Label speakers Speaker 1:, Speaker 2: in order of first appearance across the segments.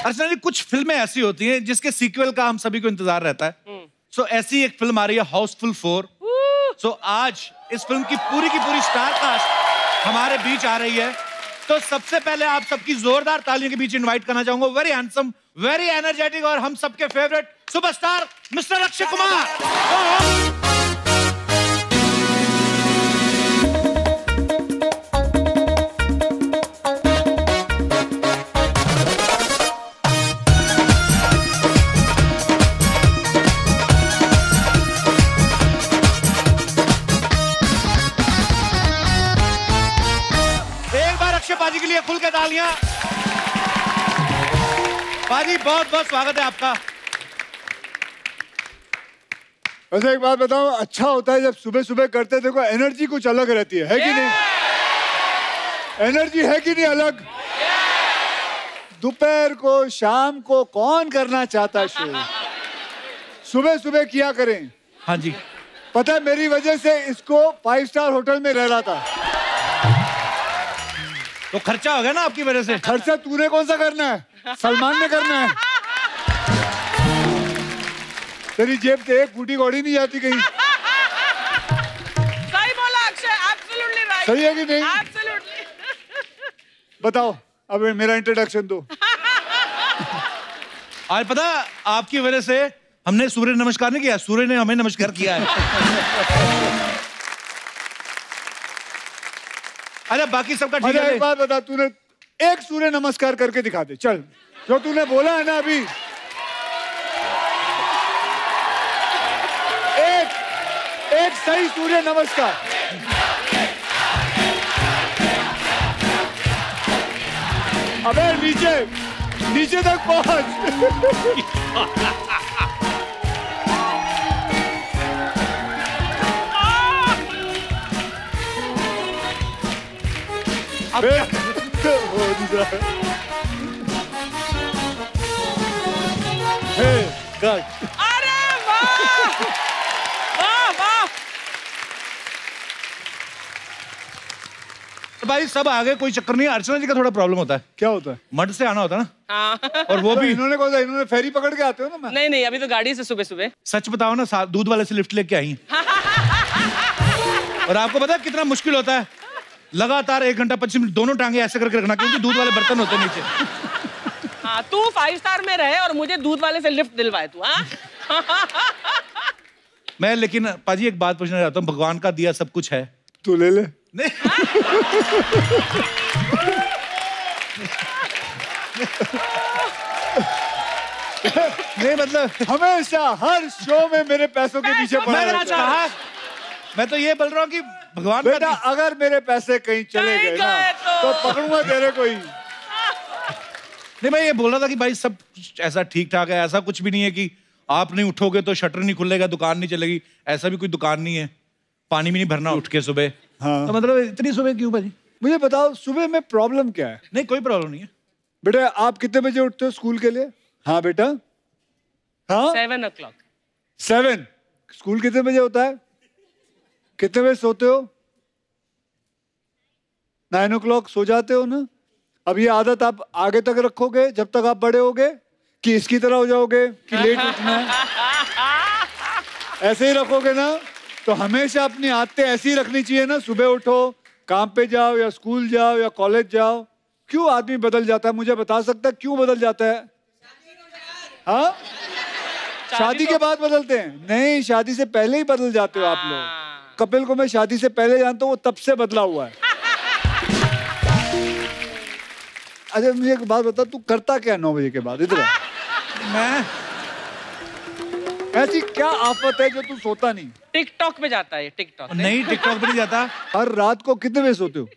Speaker 1: अर्चना जी, कुछ फिल्में ऐसी होती हैं जिसके सीक्वल का हम सभी को इंतजार रहता है। सो ऐसी एक फिल्म आ रही है हाउसफुल 4। सो आज इस फिल्म की पूरी स्टार कास्ट हमारे बीच आ रही है। तो सबसे पहले आप सबकी जोरदार तालियों के बीच इनवाइट करना चाहूंगा वेरी हैंडसम, वेरी एनर्जेटिक और हम सबके favourite superstar mister Akshay Kumar. पाजी के लिए खुल के तालियां। पाजी बहुत बहुत स्वागत है आपका।
Speaker 2: वैसे एक बात बताओ, अच्छा होता है जब सुबह सुबह करते देखो एनर्जी कुछ अलग रहती है कि नहीं? एनर्जी है कि नहीं अलग? दोपहर को शाम को कौन करना चाहता शो? सुबह सुबह किया करें।
Speaker 1: हाँ जी,
Speaker 2: पता है मेरी वजह से इसको 5 स्टार होटल में रह रहा था।
Speaker 1: तो खर्चा हो गया ना आपकी वजह से।
Speaker 2: खर्चा तूने कौन सा करना है? सलमान ने करना है। तेरी जेब से एक फूटी कौड़ी नहीं जाती कहीं।
Speaker 3: सही बोला अक्षय, एब्सोल्युटली राइट।
Speaker 2: सही है कि नहीं?
Speaker 3: एब्सोल्युटली।
Speaker 2: बताओ अब मेरा इंट्रोडक्शन दो।
Speaker 1: आज पता आपकी वजह से हमने सूर्य नमस्कार नहीं किया, सूर्य ने हमें नमस्कार किया है। अरे बाकी सबका ठीक है।
Speaker 2: एक बात बता, तूने एक सूर्य नमस्कार करके दिखा दे, चल। जो तूने बोला है ना अभी, एक सही सूर्य नमस्कार। अबे नीचे तक पहुंच।
Speaker 1: अब
Speaker 3: अरे वाह वाह।
Speaker 1: भाई सब आ गए, कोई चक्कर नहीं है। अर्चना जी का थोड़ा प्रॉब्लम होता है।
Speaker 2: क्या होता है?
Speaker 1: मड से आना होता है ना।
Speaker 3: हाँ।
Speaker 1: और वो भी
Speaker 2: इन्होंने कौन सा, इन्होंने फेरी पकड़ के आते हो ना?
Speaker 3: नहीं अभी तो गाड़ी से सुबह सुबह।
Speaker 1: सच बताओ ना, दूध वाले से लिफ्ट लेके आई। और आपको पता है कितना मुश्किल होता है? लगातार 1 घंटा 25 मिनट दोनों टांगे ऐसे करके रखना, क्योंकि दूध वाले बर्तन होते नीचे।
Speaker 3: हाँ, तू 5 स्टार में रहे और मुझे दूध वाले से लिफ्ट दिलवाए तू। हाँ।
Speaker 1: मैं लेकिन पाजी एक बात पूछना चाहता हूँ, भगवान का दिया सब कुछ है,
Speaker 2: तू ले ले।
Speaker 1: नहीं। नहीं मतलब
Speaker 2: हमेशा हर शो में मेरे पैसों के पीछे पड़ा रहता है।
Speaker 1: मैं तो ये बोल रहा हूँ कि भगवान
Speaker 2: बेटा अगर मेरे पैसे कहीं चले गए ना तो पकड़ूंगा तेरे को ही।
Speaker 1: नहीं, मैं ये बोल रहा था कि भाई सब ऐसा ठीक ठाक है, ऐसा कुछ भी नहीं है कि आप नहीं उठोगे तो शटर नहीं खुलेगा, दुकान नहीं चलेगी। ऐसा भी कोई दुकान नहीं है, पानी भी नहीं भरना उठ के सुबह।
Speaker 2: हाँ।
Speaker 1: तो मतलब इतनी सुबह क्यों भाजी?
Speaker 2: मुझे बताओ सुबह में प्रॉब्लम क्या है?
Speaker 1: नहीं कोई प्रॉब्लम नहीं है।
Speaker 2: बेटा आप कितने बजे उठते हो स्कूल के लिए? हाँ बेटा, हाँ
Speaker 3: 7 o'clock।
Speaker 2: 7। स्कूल कितने बजे होता है? कितने बजे सोते हो? 9 o'clock सो जाते हो ना? अब ये आदत आप आगे तक रखोगे जब तक आप बड़े होगे, कि इसकी तरह हो जाओगे कि लेट उठना है? ऐसे ही रखोगे ना तो हमेशा अपनी आदतें ऐसी ही रखनी चाहिए ना। सुबह उठो, काम पे जाओ या स्कूल जाओ या कॉलेज जाओ। क्यों आदमी बदल जाता है? मुझे बता सकता है क्यों बदल जाता है? हाँ, शादी के बाद बदलते हैं? नहीं, शादी से पहले ही बदल जाते हो आप लोग। कपिल को मैं शादी से पहले जानता हूँ, वो तब से बदला हुआ है। अच्छा मुझे एक बात बता, तू करता क्या 9 बजे के बाद इधर?
Speaker 1: मैं
Speaker 2: ऐसी क्या आफत है जो तू सोता नहीं?
Speaker 3: टिकटॉक पे जाता है, टिकटॉक
Speaker 1: नहीं, टिकटॉक पे नहीं जाता।
Speaker 2: हर रात को कितने बजे सोते हो?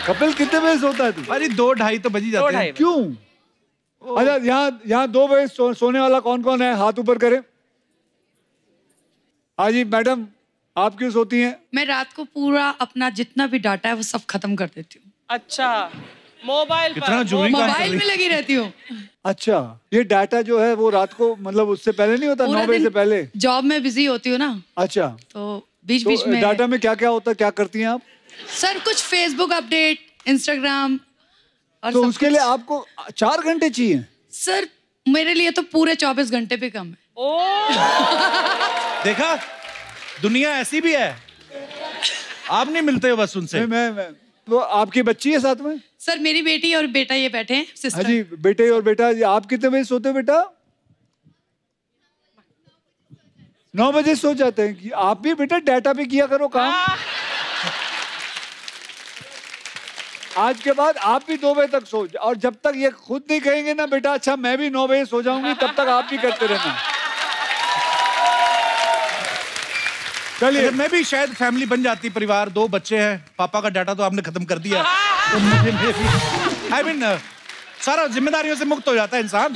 Speaker 2: कपिल कितने बजे सोता है तू?
Speaker 1: भाई 2-2:30 तो बज ही जाते हैं।
Speaker 2: क्यों? अच्छा यहाँ 2 बजे सोने वाला कौन कौन है? हाथ ऊपर करे। हाँ जी मैडम, आप क्यों सोती हैं?
Speaker 4: मैं रात को पूरा अपना जितना भी डाटा है वो सब खत्म कर देती हूँ।
Speaker 3: अच्छा, मोबाइल
Speaker 4: में लगी रहती हूँ।
Speaker 2: अच्छा, ये डाटा जो है वो रात को मतलब उससे पहले नहीं होता? 9 बजे से पहले
Speaker 4: जॉब में बिजी होती हूँ ना।
Speaker 2: अच्छा,
Speaker 4: तो बीच में
Speaker 2: डाटा में क्या क्या होता है, क्या करती हैं आप?
Speaker 4: सर कुछ फेसबुक अपडेट, इंस्टाग्राम, और
Speaker 2: तो
Speaker 4: सब
Speaker 2: उसके लिए आपको 4 घंटे चाहिए?
Speaker 4: सर मेरे लिए तो पूरे 24 घंटे भी कम है।
Speaker 1: देखा, दुनिया ऐसी भी है, आप नहीं मिलते हो बस उनसे।
Speaker 2: मैं वो आपकी बच्ची है साथ में?
Speaker 4: सर मेरी बेटी और बेटा ये बैठे हैं, सिस्टर।
Speaker 2: हाँ जी, बेटे और बेटा। आप कितने बजे सोते हो बेटा? 9 बजे सो जाते हैं। कि आप भी बेटा डाटा पे किया करो काम। आज के बाद आप भी 2 बजे तक सो, और जब तक ये खुद नहीं कहेंगे ना बेटा अच्छा मैं भी 9 बजे सो जाऊंगी, तब तक आप भी करते रहना। चलिए,
Speaker 1: मैं भी शायद फैमिली बन जाती, परिवार, 2 बच्चे हैं, पापा का डाटा तो आपने खत्म कर दिया, तो मुझे आई मीन सारा जिम्मेदारियों से मुक्त हो जाता है इंसान।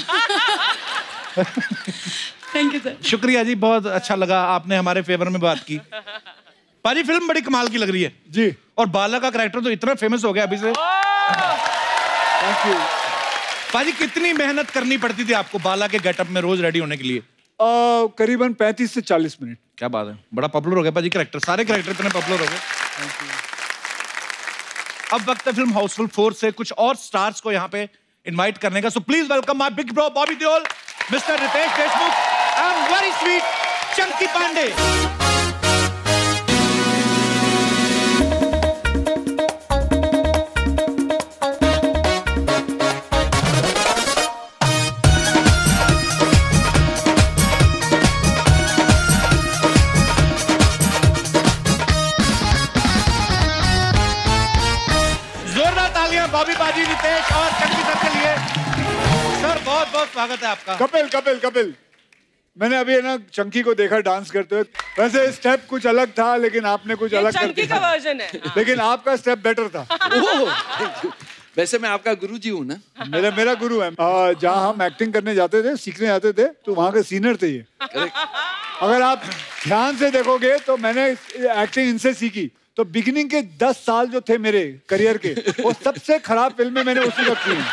Speaker 4: Thank you sir.
Speaker 1: शुक्रिया जी, बहुत अच्छा लगा, आपने हमारे फेवर में बात की। पाजी फिल्म बड़ी कमाल की लग रही है
Speaker 2: जी,
Speaker 1: और बाला का कैरेक्टर तो इतना फेमस हो गया अभी से।
Speaker 2: Thank you.
Speaker 1: पाजी कितनी मेहनत करनी पड़ती थी आपको बाला के गेटअप में रोज रेडी होने के लिए?
Speaker 2: करीबन 35 से 40 मिनट।
Speaker 1: क्या बात है, बड़ा पॉपुलर हो गया पाजी कैरेक्टर, सारे कैरेक्टर इतने पॉपुलर हो गए। अब वक्त है फिल्म हाउसफुल 4 से कुछ और स्टार्स को यहाँ पे इनवाइट करने का। So please welcome my big bro Bobby Deol, mister Riteish Deshmukh and very sweet Chunky Pandey. Bobby बाजी, रितेश और चंकी सर के लिए। सर बहुत बहुत स्वागत है आपका।
Speaker 2: कपिल मैंने अभी है ना चंकी को देखा डांस करते हुए। वैसे स्टेप कुछ अलग था, लेकिन आपने कुछ अलग कर
Speaker 3: दिया। का वर्जन है।
Speaker 2: लेकिन आपका स्टेप बेटर था।
Speaker 5: वैसे मैं आपका गुरुजी हूँ ना?
Speaker 2: मेरा गुरु है। जहाँ हम एक्टिंग करने जाते थे, सीखने जाते थे, तो वहाँ के सीनियर थे ये। अगर आप ध्यान से देखोगे तो मैंने एक्टिंग इनसे सीखी। तो बिगिनिंग के 10 साल जो थे मेरे करियर के, वो सबसे खराब फिल्में मैंने उसी वक्त की हैं।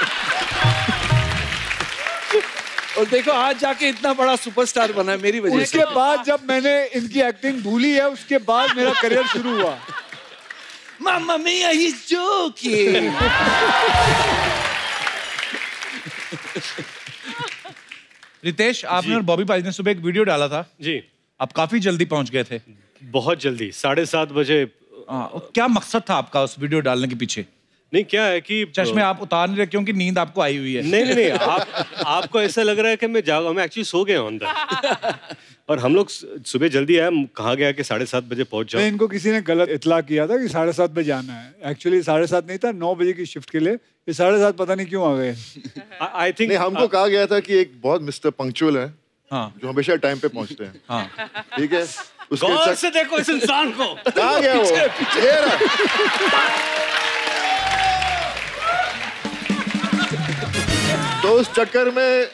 Speaker 5: और देखो आज जाके इतना बड़ा सुपरस्टार बना है मेरी वजह से।
Speaker 2: उसके बाद जब मैंने इनकी एक्टिंग भूली है, उसके बाद मेरा करियर शुरू हुआ।
Speaker 5: Mamma mia, he's joking.
Speaker 1: Ritesh, आपने और बॉबी बाजी ने सुबह एक वीडियो डाला था
Speaker 6: जी।
Speaker 1: आप काफी जल्दी पहुंच गए थे।
Speaker 6: बहुत जल्दी, 7:30 बजे।
Speaker 1: क्या मकसद था आपका उस वीडियो डालने के पीछे?
Speaker 6: नहीं, क्या है कि
Speaker 1: चश्मे आप उतार नहीं रहे क्योंकि नींद आपको आई हुई है।
Speaker 6: नहीं, आपको ऐसा लग रहा है कि मैं एक्चुअली सो गया हूं अंदर। और हम लोग सुबह जल्दी आए, कहा गया कि 7:30 बजे पहुंच जाओ।
Speaker 2: इनको किसी ने गलत इतला किया था कि 7:30 बजे आना है। एक्चुअली 7:30 नहीं था, 9 बजे की शिफ्ट के लिए। ये 7:30 पता नहीं क्यों आ गए।
Speaker 6: आई थिंक
Speaker 7: हमको कहा गया था कि एक बहुत मिस्टर पंक्चुअल है,
Speaker 1: हाँ,
Speaker 7: जो हमेशा टाइम पे पहुंचते हैं।
Speaker 1: हाँ,
Speaker 7: ठीक है,
Speaker 6: गौर से देखो इस इंसान को।
Speaker 7: कहा गया वो ये रहा। तो उस चक्कर में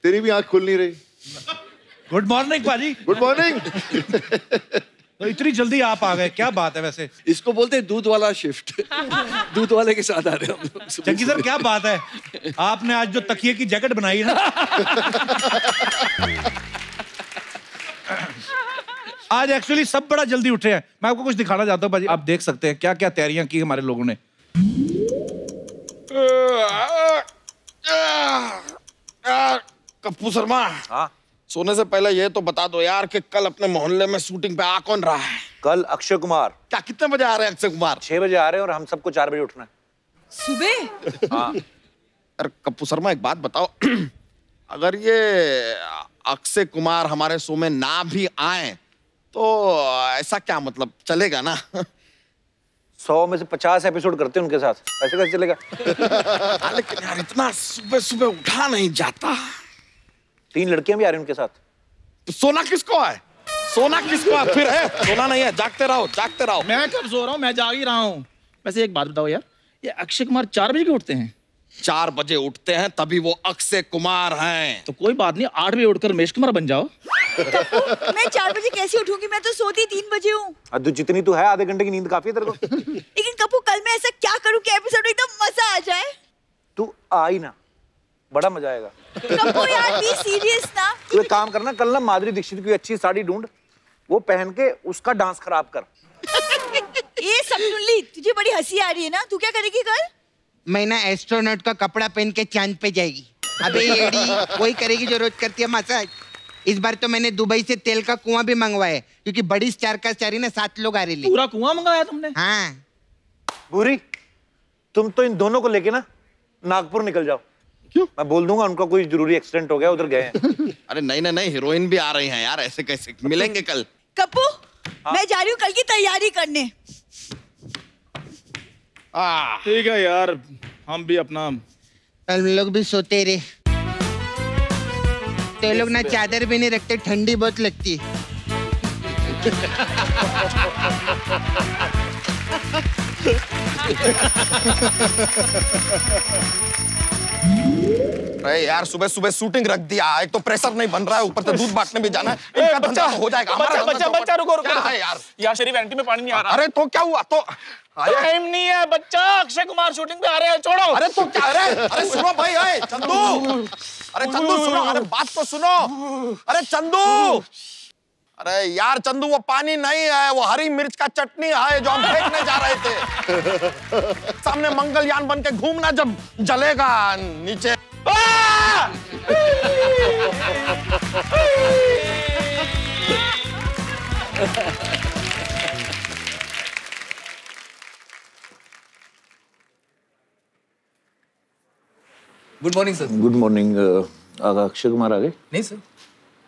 Speaker 7: तेरी भी आंख खुल नहीं रही।
Speaker 1: गुड मॉर्निंग पाजी।
Speaker 7: Good morning.
Speaker 1: तो इतनी जल्दी आप आ गए, क्या बात है? वैसे
Speaker 5: इसको बोलते हैं दूध वाला शिफ्ट। दूध वाले के साथ आ रहे हम लोग।
Speaker 1: चंकी सर क्या बात है, आपने आज जो तकिए की जैकेट बनाई है ना, आज एक्चुअली सब बड़ा जल्दी उठे हैं। मैं आपको कुछ दिखाना चाहता हूँ पाजी, आप देख सकते हैं क्या क्या तैयारियां की हमारे लोगों ने।
Speaker 8: कप्पू शर्मा,
Speaker 9: हाँ?
Speaker 8: सोने से पहले ये तो बता दो यार कि कल अपने मोहल्ले में शूटिंग पे आ कौन रहा है?
Speaker 9: कल अक्षय कुमार।
Speaker 8: क्या कितने बजे आ रहे हैं अक्षय कुमार?
Speaker 9: 6 बजे आ रहे हैं और हम सबको 4 बजे उठना है।
Speaker 3: सुबह?
Speaker 9: हाँ।
Speaker 8: अरे कप्पू शर्मा एक बात बताओ, अगर ये अक्षय कुमार हमारे शो में ना भी आए तो ऐसा क्या मतलब, चलेगा ना?
Speaker 9: 100 में से 50 एपिसोड करते हैं उनके साथ, ऐसे कैसे चलेगा?
Speaker 8: लेकिन यार इतना सुबह सुबह उठा नहीं जाता।
Speaker 9: 3 लड़कियां भी आ रही हैं उनके साथ।
Speaker 8: तो सोना किसको है? सोना किसको है? फिर है सोना नहीं है, जागते रहो जागते रहो।
Speaker 10: मैं कब सो रहा हूँ, मैं जाग ही रहा हूँ। वैसे एक बात बताओ यार, ये अक्षय कुमार 4 बजे क्यों उठते हैं?
Speaker 8: 4 बजे उठते हैं तभी वो अक्षय कुमार हैं।
Speaker 10: तो कोई बात नहीं, 8 बजे उठकर रमेश कुमार बन जाओ।
Speaker 11: मैं 4 बजे कैसे उठूंगी? मैं तो सोती 3 बजे हूँ।
Speaker 9: जितनी तू है, आधे घंटे की नींद काफी है तेरे को।
Speaker 11: लेकिन कपूर कल मैं ऐसा क्या करूँ कि एपिसोड एकदम मजा आ जाए?
Speaker 9: तू आ ही ना, बड़ा मजा आएगा।
Speaker 11: कपूर यार बी सीरियस ना।
Speaker 9: तू एक काम करना, कल ना माधुरी दीक्षित की अच्छी साड़ी ढूंढ, वो पहन के उसका डांस खराब कर।
Speaker 11: ये सब सुन ली, तुझे बड़ी हंसी आ रही है ना? तू क्या करेगी कल?
Speaker 12: मैं ना एस्ट्रोनॉट का कपड़ा पहन के चांद पे जाएगी। अबे एडी वही करेगी जो रोज करती है मसाज। इस बार तो मैंने दुबई से तेल का कुआं भी मंगवाया क्योंकि बड़ी स्टार का स्टारी ना 7 लोग आ रहे हैं।
Speaker 10: पूरा कुआं मंगाया तुमने?
Speaker 12: हाँ।
Speaker 9: भूरी, तुम तो इन दोनों को लेके ना नागपुर निकल जाओ। क्यों? मैं बोल दूंगा उनका कोई जरूरी एक्सीडेंट हो गया, उधर गए हैं।
Speaker 8: अरे नहीं, हीरोइन भी आ रही हैं यार, ऐसे कैसे मिलेंगे कल?
Speaker 11: कप्पू, मैं जा रही हूँ कल की तैयारी करने।
Speaker 10: ठीक है यार, हम भी अपना
Speaker 12: हम लोग भी सोते रहे। तो लोग ना चादर भी नहीं रखते, ठंडी बहुत लगती है।
Speaker 8: अरे यार सुबह सुबह शूटिंग रख दिया, एक तो प्रेशर नहीं बन रहा है, ऊपर से दूध बांटने भी जाना है। इनका धंधा तो हो जाएगा।
Speaker 10: बच्चा रुको
Speaker 8: क्या है यार?
Speaker 10: यार शरीफ एंटी में पानी नहीं आ रहा।
Speaker 8: अरे तो क्या हुआ? तो
Speaker 10: टाइम नहीं है बच्चा, अक्षय कुमार शूटिंग पे आ रहे हैं, छोड़ो।
Speaker 8: अरे तो क्या? अरे सुनो भाई, चंदू, अरे चंदू सुनो, अरे बात तो सुनो। अरे चंदू, अरे यार चंदू, वो पानी नहीं है, वो हरी मिर्च का चटनी है जो हम फेंकने जा रहे थे। सामने मंगलयान बन के घूमना जब जलेगा नीचे।
Speaker 13: Good morning sir.
Speaker 9: Good morning. Akshay Kumar आ गए?
Speaker 13: नहीं सर।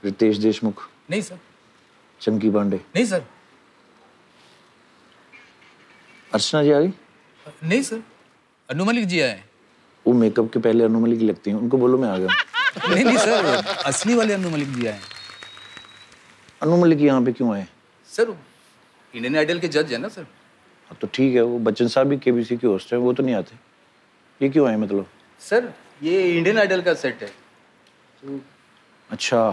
Speaker 9: रितेश देशमुख?
Speaker 13: नहीं सर।
Speaker 9: चंकी पांडे?
Speaker 13: नहीं सर।
Speaker 9: अर्चना जी आ गई?
Speaker 13: नहीं सर। अनु मलिक जी आए।
Speaker 9: वो मेकअप के पहले अनु मलिक लगती हैं, उनको बोलो मैं आ गया।
Speaker 13: नहीं सर, असली वाले अनु मलिक जी आए।
Speaker 9: अनु मलिक यहाँ पे क्यों आए?
Speaker 13: सर इंडियन आइडल के जज है ना सर।
Speaker 9: तो ठीक है, वो बच्चन साहब भी केबीसी के होस्ट हैं, वो तो नहीं आते। ये क्यों आए मतलब?
Speaker 13: सर ये इंडियन आइडल का सेट है तो...
Speaker 9: अच्छा,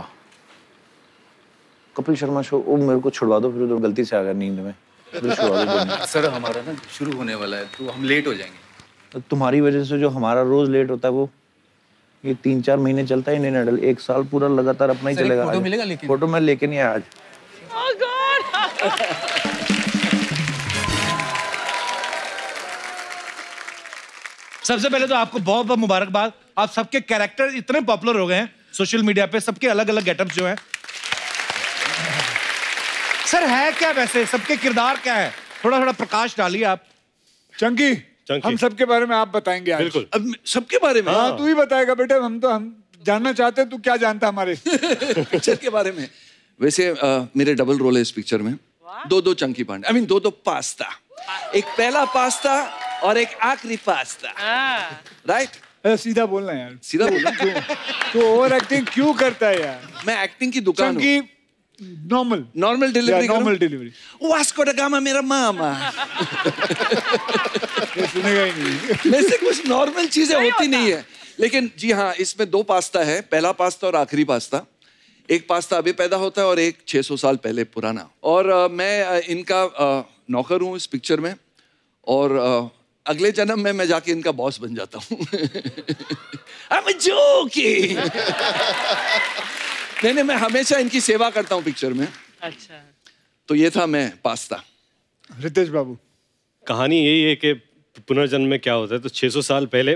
Speaker 9: कपिल शर्मा शो। वो मेरे को छुड़वा दो, फिर तो गलती से आ गया नींद में। छुड़वा दो।
Speaker 13: सर हमारा ना शुरू होने वाला है तो हम लेट हो जाएंगे।
Speaker 9: तो तुम्हारी वजह से जो हमारा रोज लेट होता है, वो ये 3-4 महीने चलता है इंडियन आइडल, 1 साल पूरा लगातार अपना ही चलेगा।
Speaker 13: फोटो मिलेगा लेकिन?
Speaker 9: फोटो मैं लेके नहीं आया आज।
Speaker 1: सबसे पहले तो आपको बहुत बहुत मुबारकबाद। आप सबके कैरेक्टर इतने पॉपुलर हो गए हैं सोशल मीडिया पे, सबके अलग अलग गेटअप्स जो हैं। सर है क्या वैसे, सबके किरदार क्या है? थोड़ा थोड़ा प्रकाश डालिए आप।
Speaker 2: चंकी, हम सबके बारे में आप बताएंगे आज।
Speaker 6: बिल्कुल।
Speaker 5: अब सबके बारे में?
Speaker 2: हाँ तू ही बताएगा बेटे, हम जानना चाहते हैं तू क्या जानता है हमारे
Speaker 5: पिक्चर के बारे में। वैसे मेरे डबल रोल है इस पिक्चर में। 2 Chunky Pandey, I mean 2 pasta. एक पहला पास्ता और एक आखिरी पास्ता। राइट?
Speaker 2: सीधा बोलना यार।
Speaker 5: सीधा बोलना।
Speaker 2: तो ओवर एक्टिंग क्यों करता है यार?
Speaker 5: मैं एक्टिंग की दुकान हूँ।
Speaker 2: Normal delivery.
Speaker 5: Normal delivery. Vasco दा गामा मेरा मामा।
Speaker 2: ये सुनेगा ही नहीं।
Speaker 5: वैसे कुछ नॉर्मल चीजें होती नहीं है, लेकिन जी हाँ, इसमें 2 पास्ता है, पहला पास्ता और आखिरी पास्ता। एक पास्ता अभी पैदा होता है और एक 600 साल पहले पुराना। और मैं इनका नौकर हूँ इस पिक्चर में, और अगले जन्म में मैं जाके इनका बॉस बन जाता हूँ। I'm joking। नहीं, मैं हमेशा इनकी सेवा करता हूँ पिक्चर में।
Speaker 3: अच्छा।
Speaker 5: तो ये था मैं पास्ता।
Speaker 2: रितेश बाबू,
Speaker 6: कहानी यही है कि पुनर्जन्म में क्या होता है। तो 600 साल पहले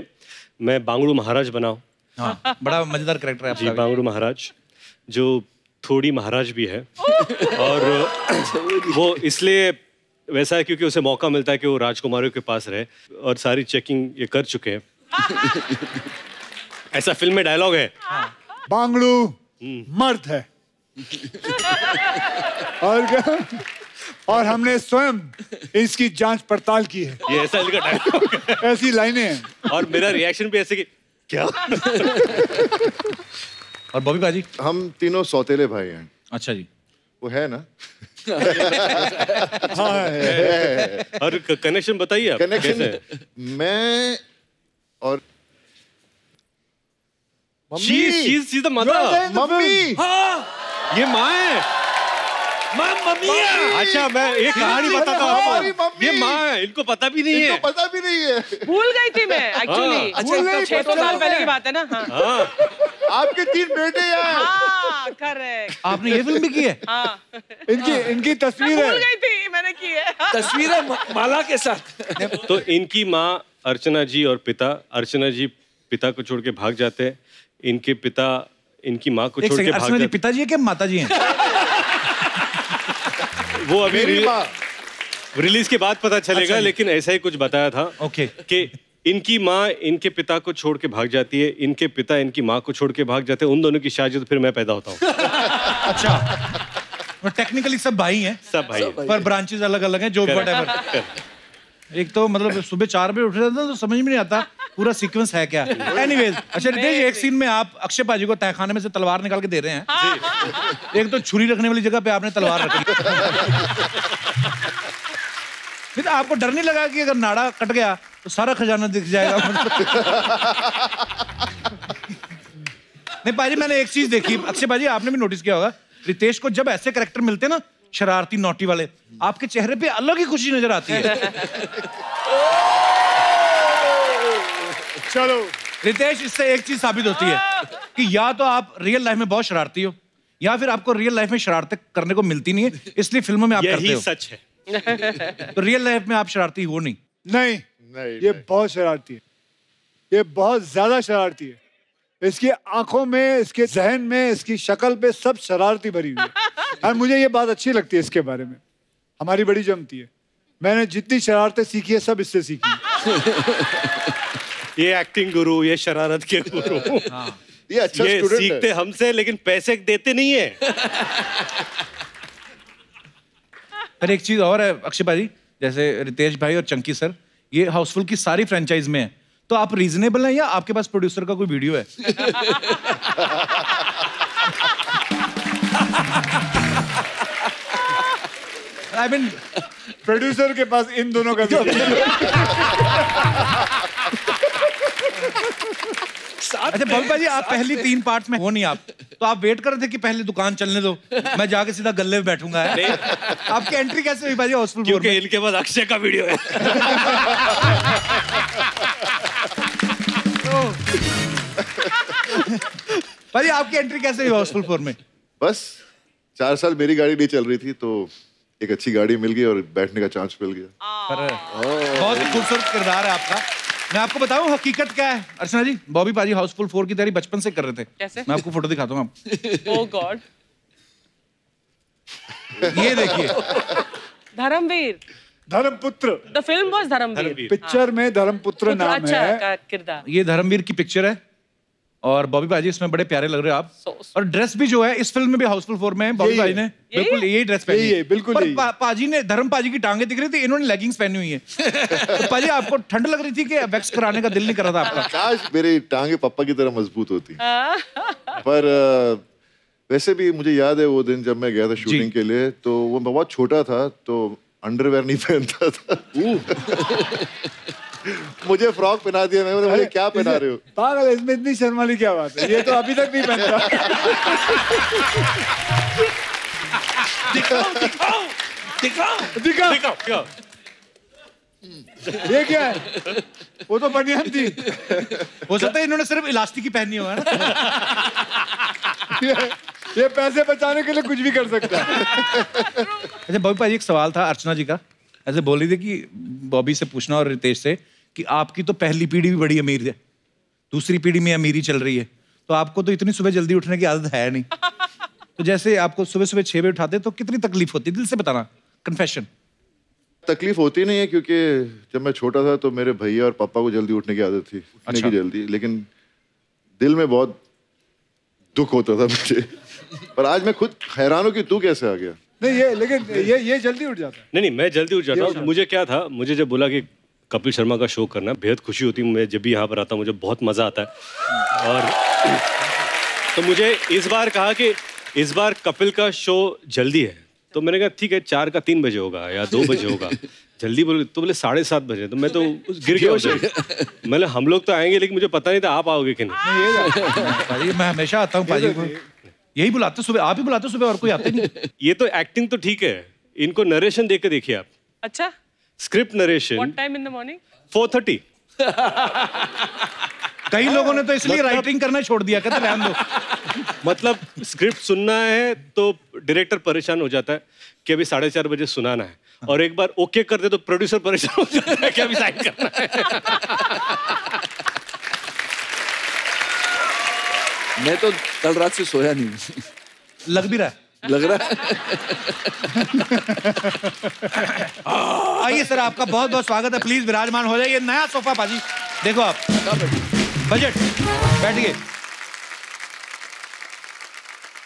Speaker 6: मैं बांगड़ू महाराज बना हूँ।
Speaker 1: हाँ, बड़ा मजेदार कैरेक्टर है आपका।
Speaker 6: जी, बांगड़ू महाराज, जो थोड़ी महाराज भी है। और वो इसलिए वैसा है क्योंकि उसे मौका मिलता है कि वो राजकुमारियों के पास रहे, और सारी चेकिंग ये कर चुके हैं। ऐसा फिल्म में डायलॉग है।
Speaker 2: बांगड़ू मर्द है और क्या? और हमने स्वयं इसकी जांच पड़ताल की है।
Speaker 6: ये ऐसा इनका डायलॉग है।
Speaker 2: ऐसी लाइनें हैं।
Speaker 6: और मेरा रिएक्शन भी ऐसे कि क्या?
Speaker 1: और बॉबी बाजी?
Speaker 7: हम तीनों सौतेले भाई हैं।
Speaker 1: अच्छा जी।
Speaker 7: वो है ना?
Speaker 6: हाँ है। और कनेक्शन बताइए आप।
Speaker 7: कनेक्शन मैं और
Speaker 6: She's the mother।
Speaker 7: मम्मी।
Speaker 6: हाँ, ये माँ है।
Speaker 5: मम्मी।
Speaker 6: अच्छा, मैं एक कहानी बताता हूँ। ये माँ है, इनको पता भी नहीं है।
Speaker 7: पता भी नहीं है।
Speaker 3: भूल गई थी मैं एक्चुअली।
Speaker 5: अच्छा,
Speaker 3: 600 साल पहले की बात है ना। हाँ।
Speaker 7: आपके 3 बेटे हैं।
Speaker 3: हाँ, करेक्ट।
Speaker 1: आपने ये फिल्म भी की है?
Speaker 3: हाँ।
Speaker 2: इनकी तस्वीर है।
Speaker 3: भूल गई थी, मैंने की है।
Speaker 5: तस्वीर है माला के साथ।
Speaker 6: तो इनकी माँ अर्चना जी और पिता, अर्चना जी पिता को छोड़ के भाग जाते हैं, इनके पिता इनकी माँ को छोड़ के भाग जाते हैं।
Speaker 1: पिताजी है कि माताजी हैं?
Speaker 6: वो अभी रिलीज के बाद पता चलेगा, लेकिन ऐसा ही कुछ बताया था।
Speaker 1: ओके।
Speaker 6: कि इनकी माँ इनके पिता को छोड़ के भाग जाती है, इनके पिता इनकी माँ को छोड़ के भाग जाते हैं, उन दोनों की शादी, तो फिर मैं पैदा होता हूँ।
Speaker 1: अच्छा, टेक्निकली सब भाई हैं,
Speaker 6: सब भाई हैं,
Speaker 1: पर ब्रांचेस अलग अलग हैं, जो व्हाटएवर। एक तो मतलब सुबह 4 बजे उठ रहे थे तो समझ में नहीं आता पूरा सीक्वेंस है क्या। एनीवेज, अच्छा रितेश, एक सीन में आप अक्षय पाजी को तहखाने में से तलवार निकाल के दे रहे हैं। एक तो छुरी रखने वाली जगह पे आपने तलवार रखी। फिर आपको डर नहीं लगा कि अगर नाड़ा कट गया तो सारा खजाना दिख जाएगा? नहीं पाजी, मैंने एक चीज देखी, अक्षय पाजी आपने भी नोटिस किया होगा, रितेश को जब ऐसे कैरेक्टर मिलते हैं ना, शरारती नोटी वाले, आपके चेहरे पे अलग ही खुशी नजर आती है। चलो रितेश, इससे एक चीज साबित होती है कि या तो आप रियल लाइफ में बहुत शरारती हो, या फिर आपको रियल लाइफ में शरारतें करने को मिलती नहीं है, इसलिए फिल्मों में आप करते हो।
Speaker 6: यही सच है।
Speaker 1: तो रियल लाइफ में आप शरारती हो नहीं?
Speaker 2: नहीं, ये बहुत शरारती है, ये बहुत ज्यादा शरारती है। इसकी आंखों में, इसके जहन में, इसकी शक्ल पे सब शरारती भरी हुई है। और मुझे ये बात अच्छी लगती है इसके बारे में, हमारी बड़ी जमती है। मैंने जितनी शरारतें सीखी है सब इससे सीखी है।
Speaker 6: ये एक्टिंग गुरु, ये शरारत के गुरु।
Speaker 7: हाँ। ये अच्छा
Speaker 6: ये
Speaker 7: स्टूडेंट है।
Speaker 6: सीखते हमसे, लेकिन पैसे देते नहीं है।
Speaker 1: पर एक चीज और है अक्षय भाई, जैसे रितेश भाई और चंकी सर, ये हाउसफुल की सारी फ्रेंचाइज में है, तो आप रीजनेबल हैं या आपके पास प्रोड्यूसर का कोई वीडियो है? आई मीन
Speaker 2: प्रोड्यूसर के पास इन दोनों का
Speaker 1: अच्छा बबी जी, आप पहली 3 पार्ट्स में हो नहीं आप, तो आप वेट कर रहे थे कि पहले दुकान चलने दो, मैं जाके सीधा गल्ले में बैठूंगा। आपकी एंट्री कैसे हुई भाई हाउसफुल?
Speaker 6: क्योंकि इनके पास अक्षय का वीडियो है।
Speaker 1: भाई आपकी एंट्री कैसे हुई हाउसफुल 4 में?
Speaker 7: बस 4 साल मेरी गाड़ी नहीं चल रही थी, तो एक अच्छी गाड़ी मिल गई और बैठने का चांस मिल गया।
Speaker 1: बहुत ही खूबसूरत किरदार है आपका। मैं आपको बताऊं हकीकत क्या है अर्चना जी, बॉबी पाजी हाउसफुल 4 की तैयारी बचपन से कर रहे थे।
Speaker 3: कैसे?
Speaker 1: मैं आपको फोटो दिखाता हूँ आप।
Speaker 3: Oh god.
Speaker 1: ये देखिए,
Speaker 3: Dharamveer,
Speaker 2: Dharmaputra.
Speaker 3: The film was Dharamveer.
Speaker 2: Picture में धर्मपुत्र नाम
Speaker 3: अच्छा
Speaker 2: है।
Speaker 3: किरदार।
Speaker 1: ये धर्मवीर की पिक्चर है और बॉबी पाजी इसमें बड़े प्यारे लग रहे हो आप। और ड्रेस भी जो है इस फिल्म में भी हाउसफुल 4 में बॉबी पाजी ने बिल्कुल यही ड्रेस पहनी है।
Speaker 2: बिल्कुल
Speaker 1: पाजी ने, धर्म पाजी की टांगे दिख रही थी, इन्होंने लेगिंग्स पहनी हुई है। तो पाजी आपको ठंड लग रही थी कि वैक्स कराने का दिल नहीं कर रहा था आपका?
Speaker 7: काश मेरी टांगे पापा की तरह मजबूत होती। पर वैसे भी मुझे याद है वो दिन जब मैं गया था शूटिंग के लिए, तो वो बहुत छोटा था, तो अंडरवेयर नहीं पहनता था। मुझे फ्रॉक पहना दिया, मैं बोला, मुझे क्या पहना रहे हो?
Speaker 2: पागल, इसमें इतनी शर्म वाली क्या बात है? ये तो अभी तक नहीं पहनता। दिखाओ। ये क्या है? वो तो बनियान थी।
Speaker 1: हो सकता है इन्होंने सिर्फ इलास्टिक ही पहनी हो, है ना?
Speaker 2: ये पैसे बचाने के लिए कुछ भी कर सकता है।
Speaker 1: अच्छा बॉबी पाजी, एक सवाल था अर्चना जी का, ऐसे बोल रही थी कि बॉबी से पूछना और रितेश से कि आपकी तो पहली पीढ़ी भी बड़ी अमीर है, दूसरी पीढ़ी में अमीरी चल रही है, तो आपको तो इतनी सुबह जल्दी उठने की आदत है नहीं, तो जैसे आपको सुबह सुबह 6 बजे उठाते तो कितनी तकलीफ होती? दिल से बताना, कन्फेशन।
Speaker 7: तकलीफ होती नहीं है, क्योंकि जब मैं छोटा था तो मेरे भैया और पापा को जल्दी उठने की आदत थी, उठने की जल्दी, लेकिन दिल में बहुत दुख होता था मुझे। पर आज मैं खुद हैरान हूँ कि तू कैसे आ गया।
Speaker 2: नहीं ये, लेकिन ये जल्दी उठ जाता है।
Speaker 6: नहीं, मैं जल्दी उठ जाता हूँ। मुझे क्या था, मुझे जब बोला कि कपिल शर्मा का शो करना, बेहद खुशी होती है। मैं जब भी यहाँ पर आता हूँ मुझे बहुत मजा आता है। और तो मुझे इस बार कहा कि इस बार कपिल का शो जल्दी है, तो मैंने कहा ठीक है 4 का 3 बजे होगा या 2 बजे होगा। जल्दी बोले तो बोले 7:30 बजे, तो मैं तो गिर गया उसे। मैंने हम लोग तो आएंगे, लेकिन मुझे पता नहीं था आप आओगे कि नहीं।
Speaker 1: मैं हमेशा आता हूँ पाजी को, यही बुलाते सुबह, आप ही बुलाते सुबह, और कोई आते नहीं।
Speaker 6: ये तो एक्टिंग तो ठीक है, इनको नरेशन देख के देखिए आप।
Speaker 3: अच्छा,
Speaker 6: script narration.
Speaker 3: What time in the morning?
Speaker 6: 4:30।
Speaker 1: कई लोगों ने तो इसलिए राइटिंग करना छोड़ दिया, कहते रहने दो।
Speaker 6: मतलब स्क्रिप्ट सुनना है तो डायरेक्टर परेशान हो जाता है कि अभी 4:30 बजे सुनाना है, और एक बार ओके कर दे तो प्रोड्यूसर परेशान हो जाता है कि अभी साइन करना है।
Speaker 5: मैं तो कल रात से सोया नहीं।
Speaker 1: लग भी रहा है।
Speaker 5: लग रहा है।
Speaker 1: आइए सर, आपका बहुत बहुत स्वागत है। प्लीज विराजमान हो जाइए। नया सोफा पाजी, देखो आप, बजट, बैठिए।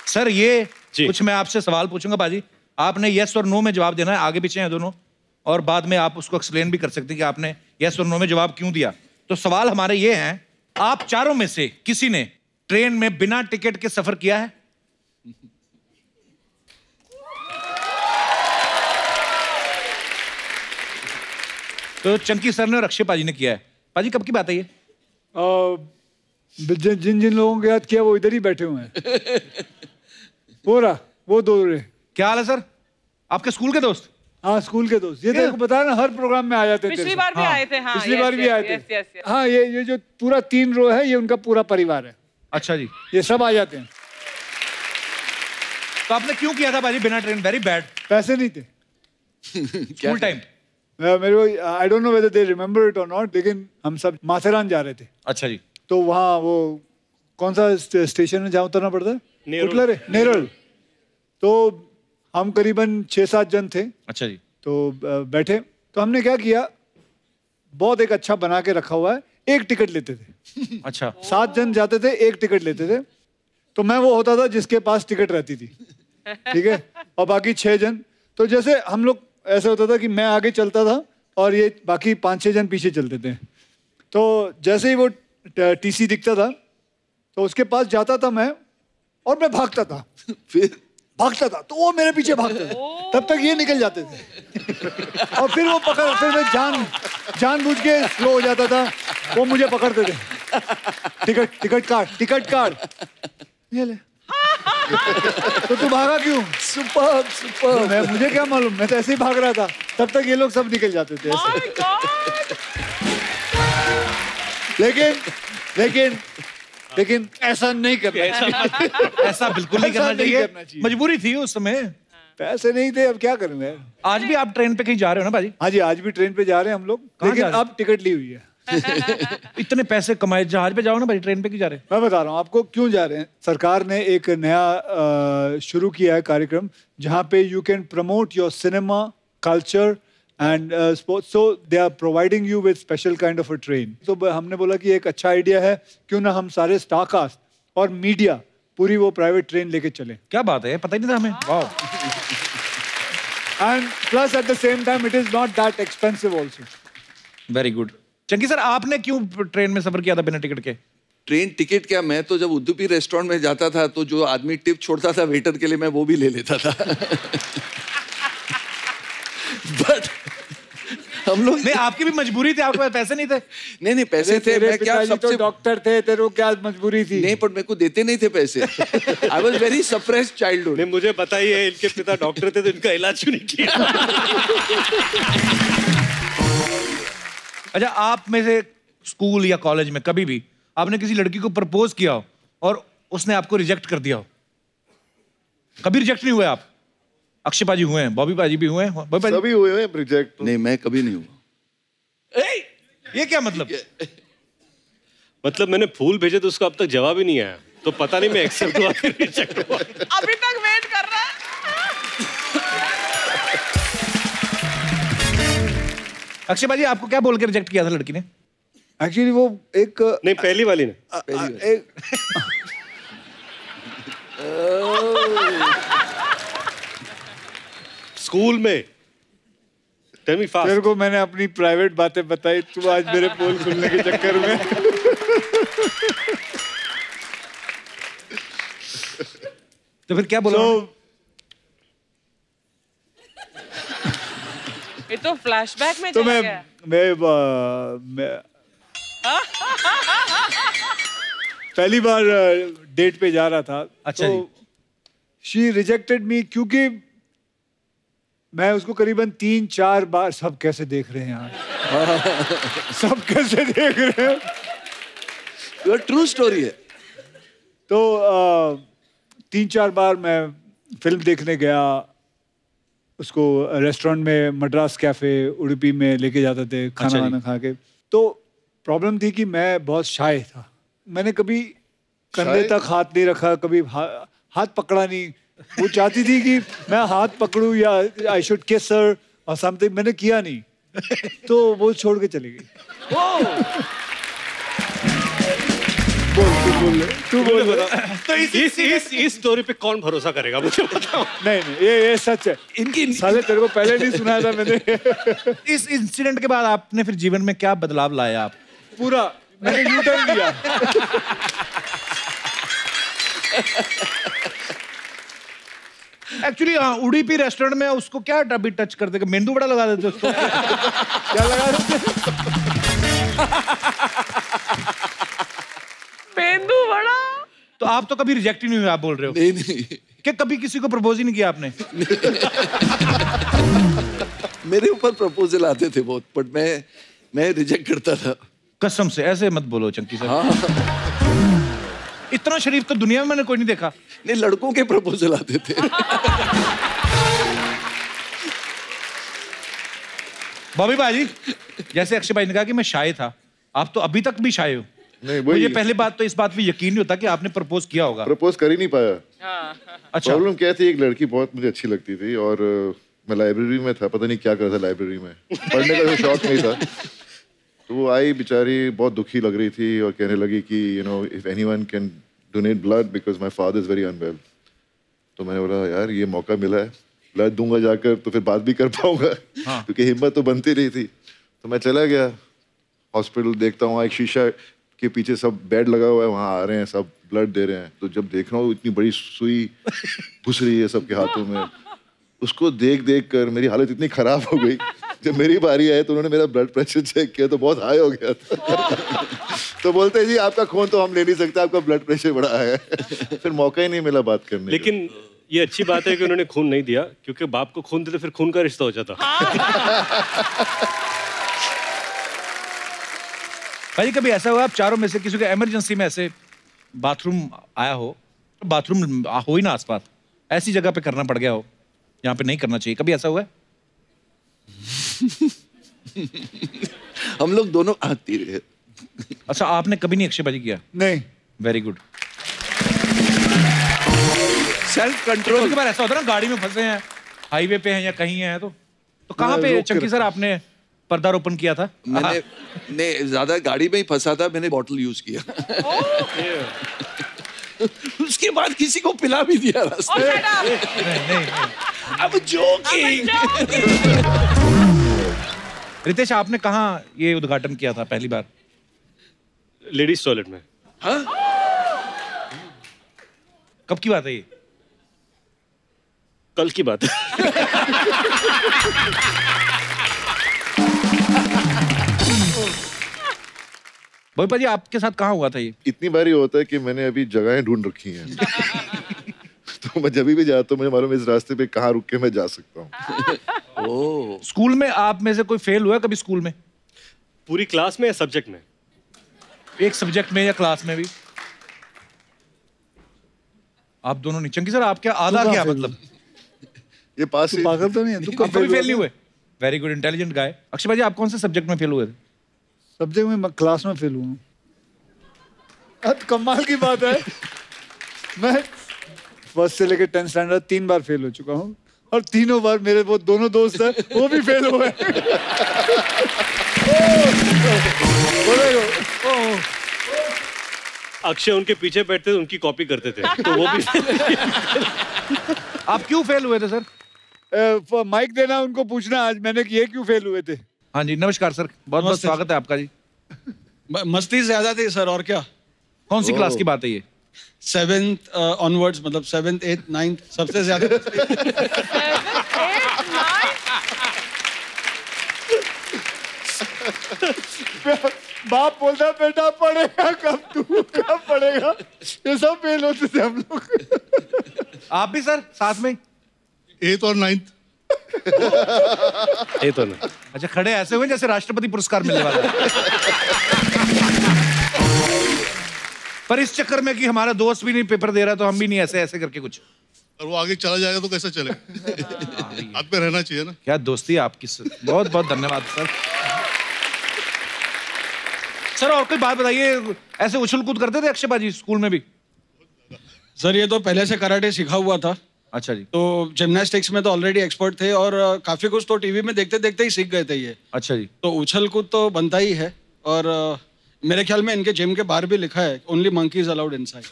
Speaker 1: सर ये कुछ मैं आपसे सवाल पूछूंगा पाजी, आपने यस और नो में जवाब देना है। आगे पीछे हैं दोनों, और बाद में आप उसको एक्सप्लेन भी कर सकते हैं कि आपने यस और नो में जवाब क्यों दिया। तो सवाल हमारे ये हैं, आप चारों में से किसी ने ट्रेन में बिना टिकट के सफर किया है? तो चंकी सर ने और अक्षय पाजी ने किया है। पाजी कब की बात है ये?
Speaker 2: जिन जिन लोगों के याद किया वो इधर ही बैठे हुए हैं। वो दो रहे।
Speaker 1: क्या हाल है सर? आपके स्कूल के दोस्त?
Speaker 2: हाँ, स्कूल के दोस्त। ये तो बता ना, हर प्रोग्राम में आ जाते थे।
Speaker 3: पिछली बार भी आए थे। हाँ,
Speaker 2: पिछली बार भी आए थे। हाँ, ये जो पूरा 3 रो है, ये उनका पूरा परिवार है।
Speaker 1: अच्छा जी,
Speaker 2: ये सब आ जाते हैं।
Speaker 1: तो आपने क्यों किया था भाजी बिना ट्रेन? Very bad.
Speaker 2: पैसे नहीं थे।
Speaker 1: स्कूल टाइम
Speaker 2: मेरे को, I don't know whether they remember it और नॉट, लेकिन हम सब माथेरान जा रहे थे।
Speaker 1: अच्छा जी।
Speaker 2: तो वहाँ वो कौन सा स्टेशन है जहाँ उतरना पड़ता है? नेरल। तो हम करीबन 6-7 जन थे।
Speaker 1: अच्छा जी।
Speaker 2: तो बैठे, तो हमने क्या किया, बहुत एक अच्छा बना के रखा हुआ है, एक टिकट लेते थे।
Speaker 1: अच्छा।
Speaker 2: 7 जन जाते थे, एक टिकट लेते थे। तो मैं वो होता था जिसके पास टिकट रहती थी, ठीक है, और बाकी 6 जन। तो जैसे हम लोग, ऐसा होता था कि मैं आगे चलता था और ये बाकी 5-6 जन पीछे चलते थे। तो जैसे ही वो टीसी दिखता था तो उसके पास जाता था मैं, और मैं भागता था।
Speaker 5: फिर
Speaker 2: भागता था तो वो मेरे पीछे भागता था, तब तक ये निकल जाते थे। और फिर वो पकड़, फिर मैं जानबूझ के स्लो हो जाता था, वो मुझे पकड़ते थे। टिकट कार्ड ये ले। तो तू भागा क्यों? सुपर। मुझे क्या मालूम, मैं तो ऐसे ही भाग रहा था। तब तक ये लोग सब निकल जाते थे ऐसे। लेकिन ऐसा नहीं करना।
Speaker 1: ऐसा बिल्कुल नहीं करना चाहिए। मजबूरी थी उस समय,
Speaker 2: पैसे नहीं थे, अब क्या करूं मैं।
Speaker 1: आज भी आप ट्रेन पे कहीं जा रहे हो ना भाजी?
Speaker 2: हाँ जी, आज भी ट्रेन पे जा रहे हैं हम लोग, लेकिन अब टिकट ली हुई है।
Speaker 1: इतने पैसे कमाए, जहाज पे जाओ ना भाई, ट्रेन पे क्यों जा रहे हैं?
Speaker 2: मैं बता रहा हूँ आपको क्यों जा रहे हैं। सरकार ने एक नया शुरू किया है कार्यक्रम, जहाँ पे you can promote your cinema, culture and sports. So they are providing you with special kind of a train. तो हमने बोला कि एक अच्छा आइडिया है, क्यों ना हम सारे स्टार कास्ट और मीडिया पूरी वो प्राइवेट ट्रेन लेके चले।
Speaker 1: क्या बात है, पता ही नहीं था हमें। वाह।
Speaker 2: And plus at the same time it is not that expensive also.
Speaker 1: Very good. Chunky sir, आपने क्यों ट्रेन में सफर किया था बिना टिकट के?
Speaker 5: ट्रेन टिकट क्या, मैं तो जब उद्दूपी रेस्टोरेंट में जाता था तो जो आदमी टिप छोड़ता था वेटर के लिए, मैं वो भी ले लेता था। बट हम लोग,
Speaker 1: नहीं, आपकी भी मजबूरी थी, आपके पास पैसे नहीं थे?
Speaker 5: नहीं पैसे थे। मैं क्या, सबसे
Speaker 2: डॉक्टर थे, तेरे को क्या मजबूरी थी?
Speaker 5: नहीं, पर मेरे को देते नहीं थे पैसे। I was very suppressed childhood.
Speaker 6: नहीं, मुझे बताइए, इनके पिता डॉक्टर थे तो इनका इलाज क्यों नहीं किया?
Speaker 1: अच्छा, आप में से स्कूल या कॉलेज में कभी भी आपने किसी लड़की को प्रपोज किया हो और उसने आपको रिजेक्ट कर दिया हो? कभी रिजेक्ट नहीं हुए आप? अक्षय पाजी हुए हैं, बॉबी पाजी भी हुए हैं,
Speaker 7: सभी हुए हैं रिजेक्ट।
Speaker 5: नहीं, मैं कभी नहीं हुआ।
Speaker 1: ये क्या मतलब?
Speaker 6: मतलब मैंने फूल भेजे तो उसका अब तक जवाब ही नहीं आया, तो पता नहीं मैं एक्सेप्ट हुआ कि रिजेक्ट हुआ।
Speaker 3: अभी तक वेट कर रहा है।
Speaker 1: अक्षय पाजी, आपको क्या बोल के रिजेक्ट किया था लड़की ने?
Speaker 2: एक्चुअली वो एक,
Speaker 6: नहीं, पहली वाली ने। स्कूल में। Tell me fast.
Speaker 2: तेरे को मैंने अपनी प्राइवेट बातें बताई, तू आज मेरे पोल खुलने के चक्कर में।
Speaker 1: तो फिर क्या बोला?
Speaker 3: ये तो फ्लैशबैक में
Speaker 2: तो
Speaker 3: चला गया।
Speaker 2: मैं पहली बार डेट पे जा रहा था।
Speaker 1: अच्छा
Speaker 2: तो शी रिजेक्टेड मी, क्योंकि मैं उसको करीबन 3-4 बार, सब कैसे देख रहे हैं यार। सब कैसे देख रहे हैं।
Speaker 5: ये ट्रू स्टोरी है।
Speaker 2: तो 3-4 बार मैं फिल्म देखने गया, उसको रेस्टोरेंट में, मद्रास कैफे उडुपी में लेके जाते थे खाना वाना खा के। तो प्रॉब्लम थी कि मैं बहुत शाय था, मैंने कभी कंधे तक हाथ नहीं रखा, कभी हाथ पकड़ा नहीं। वो चाहती थी कि मैं हाथ पकड़ूं या आई शुड किस हर और समथिंग, मैंने किया नहीं। तो वो छोड़ के चली गई। तू बोल।
Speaker 6: तो इस स्टोरी पे कौन भरोसा करेगा मुझे बताओ।
Speaker 2: नहीं ये सच है। इनकी साले तेरे को पहले नहीं सुनाया था मैंने।
Speaker 1: इस इंसिडेंट के बाद आपने फिर जीवन में क्या बदलाव लाया आप?
Speaker 2: पूरा मैंने यू टर्न लिया।
Speaker 1: एक्चुअली उडुपी रेस्टोरेंट में उसको क्या अभी टच कर देगा, मेंदू बड़ा लगा देते उसको। क्या लगा देते?
Speaker 3: मेंदू बड़ा।
Speaker 1: तो आप तो कभी रिजेक्ट ही नहीं हुए, आप बोल रहे हो?
Speaker 5: नहीं।
Speaker 1: क्या कभी किसी को प्रपोज ही नहीं किया आपने?
Speaker 5: मेरे ऊपर प्रपोजल आते थे बहुत, बट मैं रिजेक्ट करता था।
Speaker 1: कसम से ऐसे मत बोलो चंकी सर। इतना शरीफ तो दुनिया में मैंने कोई नहीं देखा।
Speaker 5: नहीं, लड़कों के प्रपोजल आते थे।
Speaker 1: बॉबी भाई, जैसे अक्षय भाई ने कहा कि मैं शाय था, आप तो अभी तक भी शाय हो।
Speaker 7: नहीं,
Speaker 1: मुझे पहली बात तो इस बात पे यकीन नहीं होता कि आपने प्रपोज किया होगा।
Speaker 7: प्रपोज कर ही नहीं पाया।
Speaker 1: अच्छा।
Speaker 7: प्रॉब्लम क्या थी, एक लड़की बहुत मुझे अच्छी लगती थी और मैं लाइब्रेरी में था, पता नहीं क्या कर रहा था लाइब्रेरी में, पढ़ने का कोई शौक नहीं था। तो वो आई बेचारी, बहुत दुखी लग रही थी और कहने लगी कि you know if anyone can donate blood because my father is very unwell. तो मैंने बोला यार ये मौका मिला है, ब्लड दूंगा जाकर तो फिर बात भी कर पाऊंगा। क्योंकि हिम्मत तो बनती रही थी। तो मैं चला गया हॉस्पिटल, देखता हूँ एक शीशा के पीछे सब बेड लगा हुआ है, वहाँ आ रहे हैं सब ब्लड दे रहे हैं। तो जब देख रहा हूँ इतनी बड़ी सुई घुस रही है सबके हाथों में, उसको देख कर मेरी हालत इतनी खराब हो गई। जब मेरी बारी आई तो उन्होंने मेरा ब्लड प्रेशर चेक किया तो बहुत हाई हो गया था। तो बोलते हैं जी आपका खून तो हम ले नहीं सकते, आपका ब्लड प्रेशर बड़ा है। फिर मौका ही नहीं मिला बात करने का।
Speaker 6: लेकिन ये अच्छी बात है कि उन्होंने खून नहीं दिया, क्योंकि बाप को खून देते फिर खून का रिश्ता हो जाता।
Speaker 1: भाई कभी ऐसा हुआ आप चारों में से किसी को इमरजेंसी में ऐसे बाथरूम आया हो, बाथरूम हो ही ना आसपास, ऐसी जगह पे करना पड़ गया हो यहाँ पे नहीं करना चाहिए, कभी ऐसा हुआ है?
Speaker 5: हम लोग दोनों आती रहे।
Speaker 1: अच्छा, आपने कभी नहीं अक्षयबाजी किया?
Speaker 2: नहीं।
Speaker 1: Very good.
Speaker 5: Self control.
Speaker 1: कई बार ऐसा होता है ना, गाड़ी में फंसे हैं, हाईवे पे हैं या कहीं हैं, तो कहाँ पे चंकी सर आपने पर्दारोपण किया था?
Speaker 5: मैंने ज्यादा गाड़ी में ही फंसा था, मैंने बॉटल यूज किया। उसके बाद किसी को पिला भी दिया रास्ते में। अब जोकिंग।
Speaker 1: रितेश, आपने कहाँ ये उद्घाटन किया था पहली बार?
Speaker 6: लेडीज टॉयलेट में।
Speaker 5: हाँ?
Speaker 1: कब की बात है ये?
Speaker 6: कल की बात है।
Speaker 1: भाई जी आपके साथ कहाँ हुआ था ये?
Speaker 7: इतनी बारी होता है कि मैंने अभी जगहें ढूंढ रखी हैं। तो मैं जब भी जाता हूँ मुझे मालूम इस रास्ते पे कहाँ रुक के मैं जा सकता हूँ।
Speaker 5: ओह।
Speaker 1: स्कूल में आप में से कोई फेल हुआ कभी स्कूल में?
Speaker 6: पूरी क्लास में या सब्जेक्ट में?
Speaker 1: एक सब्जेक्ट में या क्लास में भी? आप दोनों नहीं। चंकी सर आप क्या आधा क्या मतलब?
Speaker 7: ये पास ही
Speaker 2: पागल तो नहीं है?
Speaker 1: आप कभी फेल नहीं हुए? वेरी गुड, इंटेलिजेंट गाय। अक्षय भाई आप कौन से सब्जेक्ट में फेल हुए थे?
Speaker 2: सब्जेक्ट में क्लास में फेल हुआ। कमाल की बात है, मैं फर्स्ट से लेकर 10th स्टैंडर्ड 3 बार फेल हो चुका हूँ और तीनों बार मेरे वो दोनों दोस्त हैं वो भी फेल हुए।
Speaker 6: अक्षय उनके पीछे बैठते थे, उनकी कॉपी करते थे, तो वो भी।
Speaker 1: आप क्यों फेल हुए थे सर?
Speaker 2: माइक देना उनको पूछना आज मैंने कि ये क्यों फेल हुए थे।
Speaker 1: हाँ जी, नमस्कार सर, बहुत बहुत स्वागत है आपका जी।
Speaker 14: मस्ती ज्यादा थी सर, और क्या।
Speaker 1: कौन सी क्लास की बात है ये?
Speaker 14: 7th ऑनवर्ड्स, मतलब 7th 8th 9th सबसे ज्यादा।
Speaker 2: बाप बोलता बेटा पढ़ेगा कब, तू कब पढ़ेगा, ये सब फेल होते थे हम लोग।
Speaker 1: आप भी सर साथ में?
Speaker 14: 8th और 9th।
Speaker 6: ये तो नहीं।
Speaker 1: अच्छा, खड़े ऐसे हुए जैसे राष्ट्रपति पुरस्कार मिलने वाला है। पर इस चक्कर में कि हमारा दोस्त भी नहीं पेपर दे रहा तो हम भी नहीं, ऐसे ऐसे करके कुछ।
Speaker 15: और वो आगे चला जाएगा तो कैसे चले? हाथ में रहना चाहिए ना।
Speaker 1: क्या दोस्ती है आपकी सर, बहुत बहुत धन्यवाद सर। सर और कोई बात बताइए, ऐसे उछल कूद करते थे अक्षय बाजी स्कूल में भी?
Speaker 14: सर ये तो पहले से कराटे सीखा हुआ था।
Speaker 1: अच्छा जी।
Speaker 14: तो जिम्नास्टिक्स में तो ऑलरेडी एक्सपर्ट थे और काफी कुछ तो टीवी में देखते देखते ही सीख गए थे ये।
Speaker 1: अच्छा जी।
Speaker 14: तो उछल कूद तो बनता ही है और मेरे ख्याल में इनके जिम के बाहर भी लिखा है ओनली मंकीज अलाउड इनसाइड।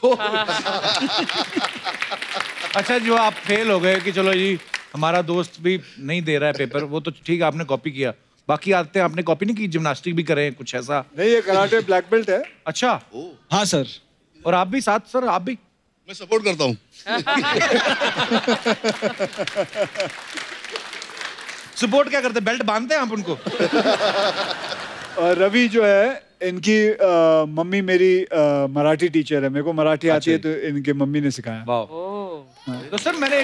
Speaker 1: अच्छा जो आप फेल हो गए कि चलो जी हमारा दोस्त भी नहीं दे रहा है पेपर, वो तो ठीक है आपने कॉपी किया, बाकी आते हैं आपने कॉपी नहीं की, जिम्नास्टिक भी करें कुछ ऐसा?
Speaker 2: नहीं ये कराटे ब्लैक बेल्ट है।
Speaker 1: अच्छा
Speaker 14: हाँ सर।
Speaker 1: और आप भी साथ सर? आप भी?
Speaker 15: मैं सपोर्ट करता हूँ।
Speaker 1: सपोर्ट क्या करते, बेल्ट बांधते हैं आप उनको?
Speaker 2: और रवि जो है इनकी मम्मी मेरी मराठी टीचर है, मेरे को मराठी आती है तो इनके मम्मी ने सिखाया।
Speaker 1: तो सर मैंने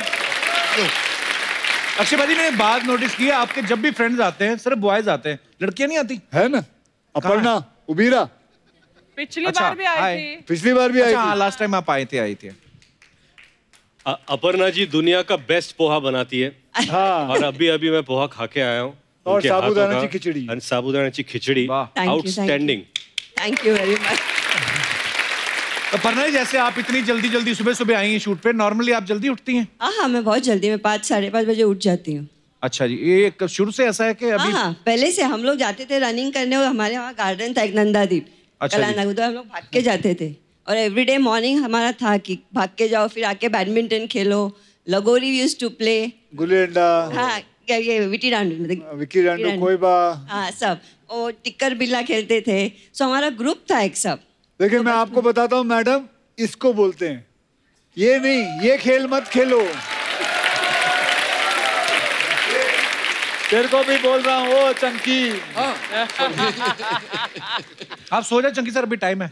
Speaker 1: अक्षय भाजी मैंने बात नोटिस की है, आपके जब भी फ्रेंड्स आते हैं सिर्फ बॉयज आते हैं, लड़कियां नहीं आती?
Speaker 2: है ना, अपर्णा उबीरा
Speaker 3: पिछली बार भी आई थी।
Speaker 2: पिछली बार भी आई थी।
Speaker 1: लास्ट टाइम आप आई थे।
Speaker 6: अपर्णा जी दुनिया का बेस्ट पोहा बनाती है।
Speaker 2: हाँ।
Speaker 6: और अभी मैं पोहा खा के आया हूँ।
Speaker 2: और साबूदाना की खिचड़ी।
Speaker 6: साबूदाना की खिचड़ी outstanding.
Speaker 11: Thank you very much.
Speaker 1: Aparna ji जैसे आप इतनी जल्दी सुबह सुबह आई हैं शूट पे, नॉर्मली आप जल्दी उठती हैं?
Speaker 11: हाँ मैं बहुत जल्दी, मैं 5 साढ़े 5 बजे उठ जाती हूँ।
Speaker 1: अच्छा जी, ये शुरू से ऐसा है कि अभी?
Speaker 11: हाँ पहले से हम लोग जाते थे रनिंग करने और हमारे वहाँ गार्डन था एक नंदादीप।
Speaker 1: अच्छा
Speaker 11: कलानगर, तो हम लोग भाग के जाते थे और एवरीडे मॉर्निंग हमारा था कि भाग के जाओ, फिर आके बैडमिंटन खेलो, लगोरी used to play,
Speaker 2: gulli danda,
Speaker 11: हाँ ये विटी डांडू,
Speaker 2: कोई बा,
Speaker 11: हाँ सब, और टिक्कर बिल्ला खेलते थे। सो हमारा ग्रुप था एक सब।
Speaker 2: देखिए मैं आपको बताता हूँ मैडम, इसको बोलते हैं, ये नहीं, ये खेल मत खेलो। तेरे को भी बोल रहा हूँ, ओ चंकी।
Speaker 1: आप सो जाए चंकी सर, अभी टाइम है।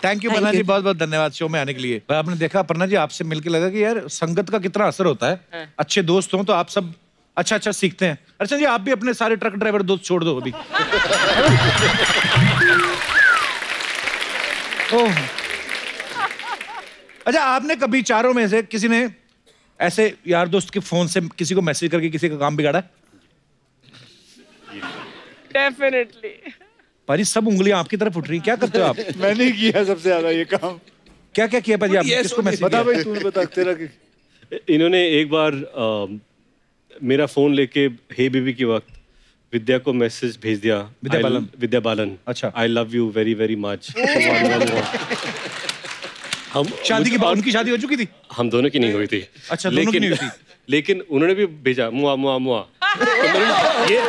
Speaker 1: थैंक यू अपर्णा जी, बहुत बहुत धन्यवाद शो में आने के लिए। आपने देखा अपर्णा जी, आपसे मिलके लगा कि यार संगत का कितना असर होता है। अच्छे दोस्त हों तो आप सब अच्छा सीखते हैं। अच्छा जी आप भी अपने सारे ट्रक ड्राइवर दोस्त छोड़ दो अभी। अच्छा आपने कभी चारों में से किसी ने ऐसे यार दोस्त के फोन से किसी को मैसेज करके किसी का काम बिगाड़ा?
Speaker 3: डेफिनेटली।
Speaker 1: पाजी सब उंगलियां आपकी तरफ उठ रही, क्या करते हो आप?
Speaker 2: मैंने किया सबसे ज्यादा ये काम।
Speaker 1: क्या किया पाजी आपने? किसको मैसेज
Speaker 2: बता भाई, तूने बता तेरा।
Speaker 6: इन्होंने एक बार मेरा फोन लेके हे बेबी के वक्त विद्या को मैसेज भेज दिया। विद्या बालन। अच्छा। I love you very very much. हम
Speaker 1: शादी की बात, उनकी शादी हो चुकी थी?
Speaker 6: हम दोनों की नहीं हुई थी।
Speaker 1: अच्छा दोनों की नहीं हुई थी।
Speaker 6: लेकिन उन्होंने भी भेजा मुआ मुआ मुआ। ये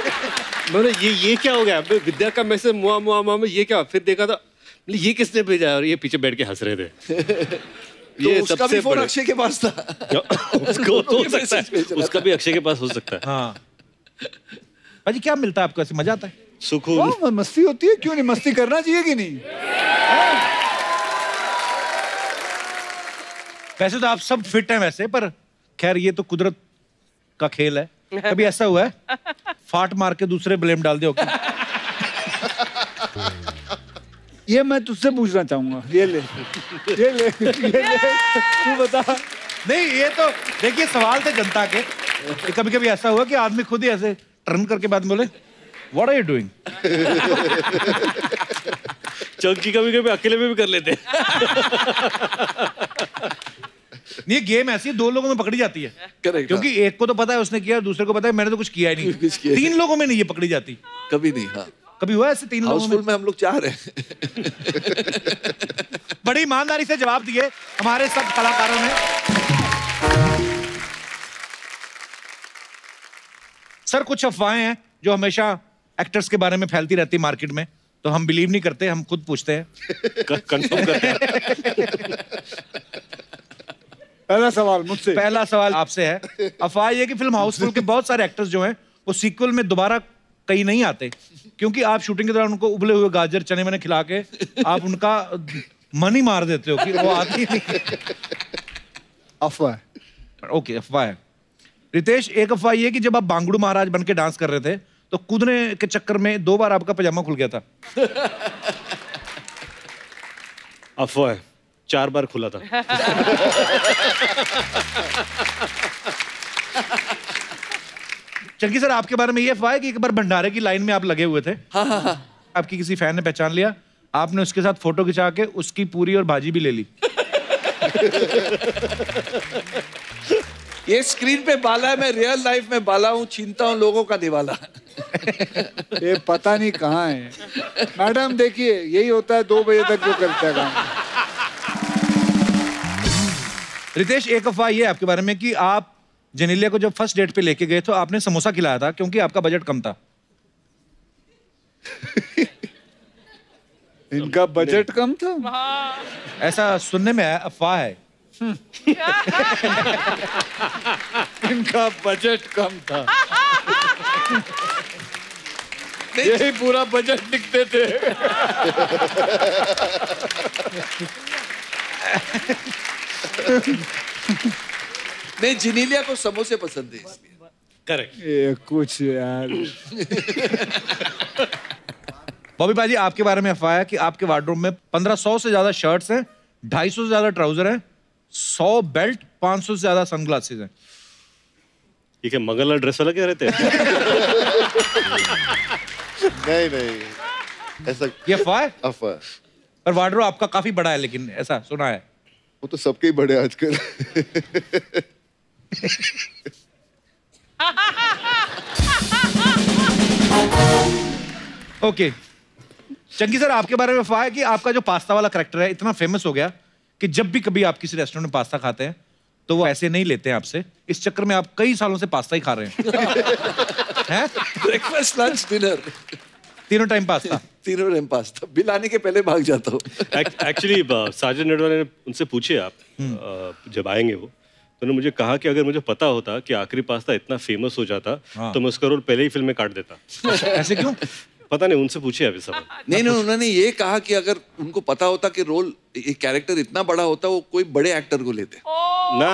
Speaker 6: क्या हो गया? विद्या का मैसेज मुआ मुआ मुआ, ये क्या? फिर देखा था ये किसने भेजा, और ये पीछे बैठ के हंस रहे थे।
Speaker 5: ये तो उसका भी फोन अक्षय के पास था।
Speaker 6: उसको तो हो सकता है, उसका भी अक्षय के पास हो सकता है।
Speaker 1: हाँ भाजी क्या मिलता है आपको, ऐसे मजा आता है?
Speaker 6: सुकून,
Speaker 2: मस्ती होती है, क्यों नहीं? मस्ती करना चाहिए कि नहीं?
Speaker 1: वैसे तो आप सब फिट हैं वैसे, पर खैर ये तो कुदरत का खेल है। कभी ऐसा हुआ है फाट मार के दूसरे ब्लेम डाल दो?
Speaker 2: ये मैं तुझसे पूछना चाहूंगा, ये ले तू बता।
Speaker 1: नहीं ये तो देखिए सवाल थे जनता के। कभी कभी ऐसा हुआ कि आदमी खुद ही ऐसे टर्न करके बाद बोले what are you doing?
Speaker 6: Chunky कभी कभी अकेले में भी कर लेते।
Speaker 1: ये गेम ऐसी 2 लोगों में पकड़ी जाती है। क्योंकि एक को तो पता है उसने किया, दूसरे को पता है मैंने तो कुछ किया ही नहीं। 3 लोगों में नहीं ये पकड़ी जाती
Speaker 5: कभी नहीं। हाँ
Speaker 1: कभी हुआ ऐसे 3 लोगों
Speaker 5: में? हम लोग 4 हैं।
Speaker 1: बड़ी ईमानदारी से जवाब दिए हमारे सब कलाकारों ने। सर कुछ अफवाहें हैं जो हमेशा एक्टर्स के बारे में फैलती रहती है मार्केट में, तो हम बिलीव नहीं करते, हम खुद पूछते हैं, कंफर्म करते हैं। पहला सवाल आपसे है। अफवाह ये कि फिल्म हाउसफुल के बहुत सारे एक्टर्स जो हैं वो सीक्वल में दोबारा कहीं नहीं आते, क्योंकि आप शूटिंग के दौरान उनको उबले हुए गाजर चने मैंने खिला के आप उनका मन ही मार देते हो कि वो आती नहीं।
Speaker 2: अफवाह।
Speaker 1: ओके अफवाह है। रितेश एक अफवाह ये कि जब आप बांगड़ू महाराज बन के डांस कर रहे थे तो कूदने के चक्कर में 2 बार आपका पजामा खुल गया था।
Speaker 6: अफवाह है। 4 बार खुला था।
Speaker 1: चंकी सर, आपके बारे में ये अफवाह है कि एक बार भंडारे की लाइन में आप लगे हुए थे।
Speaker 5: हाँ।
Speaker 1: आपकी किसी फैन ने पहचान लिया, आपने उसके साथ फोटो खिंचा के उसकी पूरी और भाजी भी ले ली।
Speaker 5: ये स्क्रीन पे बाला है, मैं रियल लाइफ में बाला हूँ, छीनता हूँ लोगों का निवाला।
Speaker 2: ये पता नहीं कहाँ है। मैडम देखिए, यही होता है 2 बजे तक जो करता है काम।
Speaker 1: रितेश, एक अफवाह ये है आपके बारे में कि आप जेनेलिया को जब फर्स्ट डेट पे लेके गए तो आपने समोसा खिलाया था क्योंकि आपका बजट कम था।
Speaker 2: इनका बजट कम था?
Speaker 1: ऐसा सुनने में है, अफवाह है।
Speaker 2: इनका बजट कम था। यही पूरा बजट लिखते थे।
Speaker 5: नहीं, जेनेलिया को समोसे पसंद है इसलिए।
Speaker 6: करेक्ट।
Speaker 2: ये कुछ यार।
Speaker 1: बॉबी पाजी, आपके बारे में अफवाह है कि आपके वार्डरोब में 1500 से ज्यादा शर्ट्स हैं, 250 से ज्यादा ट्राउजर हैं, 100 बेल्ट, 500 से ज्यादा सनग्लासेस हैं।
Speaker 6: ये क्या मंगलवार ड्रेस वाला क्या रहते हैं?
Speaker 7: नहीं, ऐसा
Speaker 1: ये अफवाह है?
Speaker 7: अफवाह।
Speaker 1: पर वार्डरोब आपका काफी बड़ा है, लेकिन ऐसा सुना है।
Speaker 7: वो तो सबके ही बड़े आजकल।
Speaker 1: ओके चंकी सर, आपके बारे में अफवाह है कि आपका जो पास्ता वाला करैक्टर है इतना फेमस हो गया कि जब भी कभी आप किसी रेस्टोरेंट में पास्ता खाते हैं तो वो ऐसे नहीं लेते हैं आपसे। इस चक्कर में आप कई सालों से पास्ता ही खा रहे हैं।
Speaker 5: ब्रेकफास्ट, लंच, डिनर,
Speaker 6: तीनों टाइम पास्ता। बिल आने के पहले भाग जाता हूँ।
Speaker 16: एक्चुअली साजन नडवाल ने उनसे पूछे आप जब आएंगे वो, तो उन्होंने मुझे कहा कि अगर मुझे पता होता कि आखिरी पास्ता इतना फेमस हो जाता तो मैं उसका रोल पहले ही फिल्म में काट देता।
Speaker 1: ऐसे क्यों?
Speaker 16: पता नहीं, उनसे पूछे अभी सब।
Speaker 5: नहीं, उन्होंने ये कहा कि अगर उनको पता होता कि रोल, ये कैरेक्टर इतना बड़ा होता, वो कोई बड़े एक्टर को लेते।
Speaker 16: ना,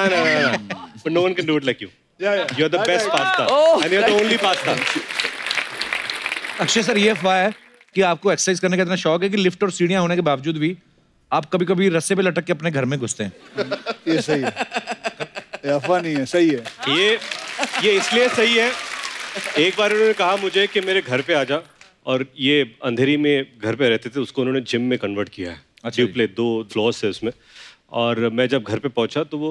Speaker 16: but no one can do it like you. You're the best pasta, and you're the only pasta.
Speaker 1: Akshay sir, ये अफवाह है कि आपको एक्सरसाइज करने का इतना शौक है कि लिफ्ट और सीढ़ियां होने के बावजूद भी आप कभी-कभी रस्से पे लटक के अपने घर में घुसते हैं।
Speaker 2: ये सही है, ये अफवाह नहीं है, सही है।
Speaker 16: ये इसलिए सही है, एक बार उन्होंने कहा मुझे कि मेरे घर पे आ जा, और ये अंधेरी में घर पे रहते थे, उसको उन्होंने जिम में कन्वर्ट किया है। ड्यूप्ले 2 फ्लोर्स है उसमें, और मैं जब घर पे पहुंचा तो वो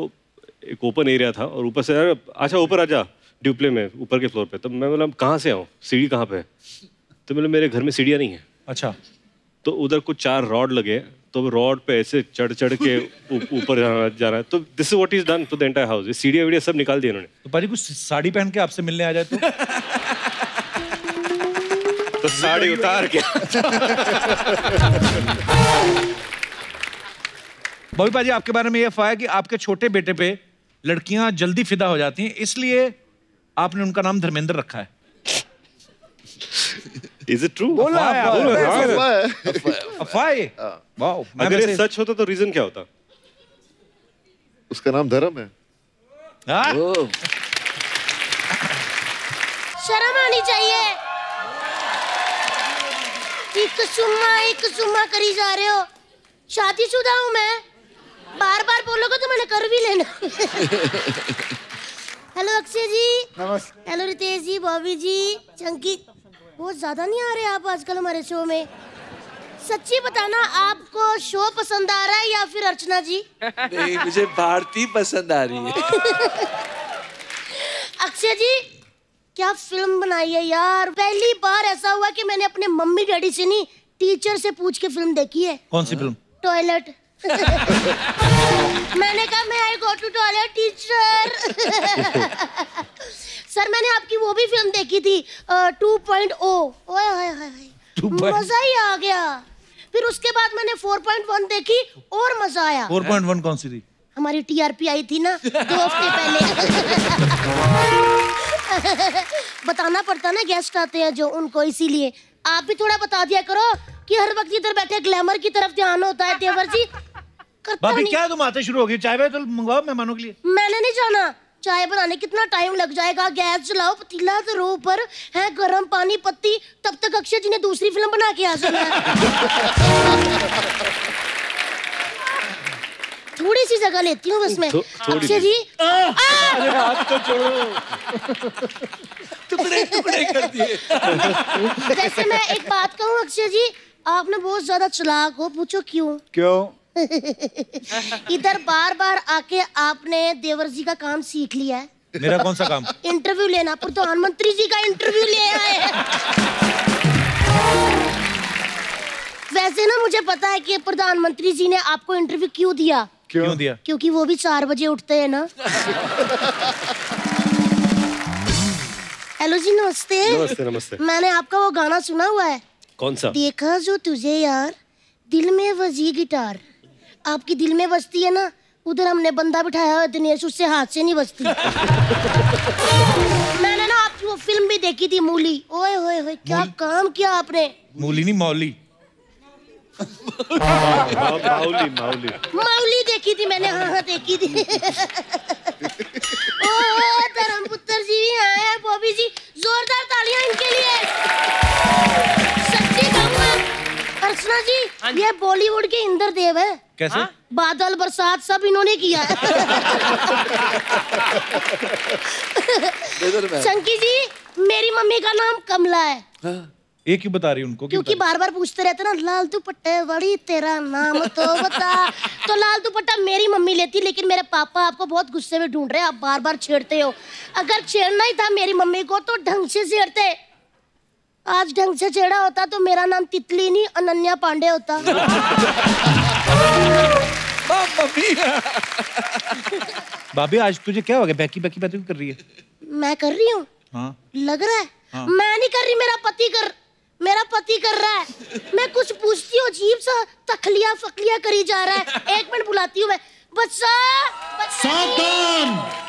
Speaker 16: एक ओपन एरिया था, और ऊपर से अच्छा ऊपर आ जा ड्यूप्ले में, ऊपर के फ्लोर पे। तो मैं बोला कहाँ से आऊँ, सीढ़ी कहाँ पे है? तो मतलब मेरे घर में सीढ़ियाँ नहीं है।
Speaker 1: अच्छा।
Speaker 16: तो उधर कुछ 4 रॉड लगे, तो रॉड पे ऐसे चढ़ के ऊपर जाना है। तो this is what is done to the entire house. सीढ़ियाँ वीडियो सब निकाल दिए उन्होंने।
Speaker 1: तो पाजी कुछ साड़ी पहन के आपसे मिलने आ जाए
Speaker 16: तो साड़ी उतार के।
Speaker 1: बॉबी पाजी, आपके बारे में ये अफवाह है कि आपके छोटे बेटे पे लड़कियां जल्दी फिदा हो जाती हैं, इसलिए आपने उनका नाम धर्मेंद्र रखा है।
Speaker 16: Is it true?
Speaker 1: अफवाह है। वाओ।
Speaker 16: अगर ये सच होता तो रीजन क्या होता?
Speaker 7: उसका नाम धर्म है।
Speaker 17: शर्म आनी चाहिए। एक सुम्मा करी जा रहे हो। शादीशुदा हूँ मैं। बार बोलोगे तो मैंने कर भी लेना। हेलो अक्षय जी।
Speaker 2: नमस्ते।
Speaker 17: हेलो रितेश जी, बॉबी जी, चंकी। बहुत ज्यादा नहीं आ रहे आप आजकल हमारे शो में। सच्ची बताना, आपको शो पसंद आ रहा है या फिर अर्चना जी?
Speaker 5: नहीं, मुझे भारती पसंद आ रही है।
Speaker 17: अक्षय जी, क्या फिल्म बनाई है यार। पहली बार ऐसा हुआ कि मैंने अपने मम्मी डैडी से नहीं, टीचर से पूछ के फिल्म देखी है।
Speaker 1: कौन सी फिल्म?
Speaker 17: टॉयलेट। मैंने कहा मैं I go to toilet teacher. Sir, मैंने आपकी वो भी फिल्म देखी थी 2.0। ओए हाय हाय, मजा ही आ गया। फिर उसके बाद मैंने 4.1 देखी और मजा आया।
Speaker 1: 4.1 कौन सी थी?
Speaker 17: हमारी टीआरपी आई थी ना 2 हफ्ते पहले। बताना पड़ता ना, गेस्ट आते हैं जो, उनको, इसीलिए आप भी थोड़ा बता दिया करो कि हर वक्त इधर बैठे ग्लैमर की तरफ ध्यान होता है। तेवर जी
Speaker 1: भाभी, क्या तुम आते शुरू हो गई? चाय तो मंगवाओ मेहमानों के लिए।
Speaker 17: मैंने नहीं जाना। चाय बनाने कितना टाइम लग जाएगा? गैस जलाओ, पतीला धरो ऊपर है, गर्म पानी, पत्ती, तब तक अक्षय जी ने दूसरी फिल्म बना के आ जाना है। थोड़ी सी जगह लेती हूँ बस मैं। अक्षय जी
Speaker 5: अरे हाथ तो छोड़ो, टुकड़े टुकड़े कर दिए।
Speaker 17: वैसे मैं एक बात कहूँ अक्षय जी, आपने बहुत ज्यादा चालाक हो। पूछो क्यों?
Speaker 2: क्यों?
Speaker 17: इधर बार बार आके आपने देवर जी का काम सीख लिया है।
Speaker 1: मेरा कौन सा काम?
Speaker 17: इंटरव्यू लेना। प्रधानमंत्री जी का इंटरव्यू ले आए हैं। वैसे ना मुझे पता है कि प्रधानमंत्री जी ने आपको इंटरव्यू क्यों दिया।
Speaker 1: क्यों दिया?
Speaker 17: क्योंकि वो भी 4 बजे उठते हैं ना। हेलो जी, नमस्ते।
Speaker 6: नमस्ते नमस्ते।
Speaker 17: मैंने आपका वो गाना सुना हुआ है।
Speaker 6: कौन सा?
Speaker 17: देखा जो तुझे यार, दिल में बजी गिटार। आपकी दिल में बजती है ना, उधर हमने बंदा बिठाया हुआ दिनेश, उससे हाथ से नहीं बजती। मैंने ना आपकी वो फिल्म भी देखी थी, मूली। ओए होए होए, क्या काम किया आपने।
Speaker 1: मूली नहीं, मौली।
Speaker 6: माउली माउली
Speaker 17: मौली देखी थी मैंने। हाँ देखी थी। ओ धर्मपुत्र जी भी आए हैं। बॉबी जी, जोरदार तालियां इनके लिए। सच्ची कहूँगा अर्चना जी, ये बॉलीवुड के इंद्रदेव है।
Speaker 1: कैसे?
Speaker 17: बादल बरसात सब इन्होंने किया है। शंकी जी, मेरी मम्मी का नाम कमला है।
Speaker 1: ये क्यों बता रही उनको?
Speaker 17: क्योंकि बार बार पूछते रहते ना, लाल दुपट्टे वाली तेरा नाम तो बता। तो लाल दुपट्टा मेरी मम्मी लेती, लेकिन मेरे पापा आपको बहुत गुस्से में ढूंढ रहे हैं। आप बार बार छेड़ते हो। अगर छेड़ना ही था मेरी मम्मी को तो ढंग से छेड़ते। आज ढंग से छेड़ा होता तो मेरा नाम तितली नहीं अनन्या पांडे होता।
Speaker 1: भाभी आज तुझे क्या हो गया? बैकी बैकी बैकी कर रही है?
Speaker 17: मैं कर रही हूँ?
Speaker 1: हाँ।
Speaker 17: लग रहा है?
Speaker 1: हाँ।
Speaker 17: मैं नहीं कर रही, मेरा पति कर रहा है। मैं कुछ पूछती हूँ, अजीब सा तखलिया फकलिया करी जा रहा है। 1 मिनट बुलाती हूँ मैं। बच्चा
Speaker 18: सावधान,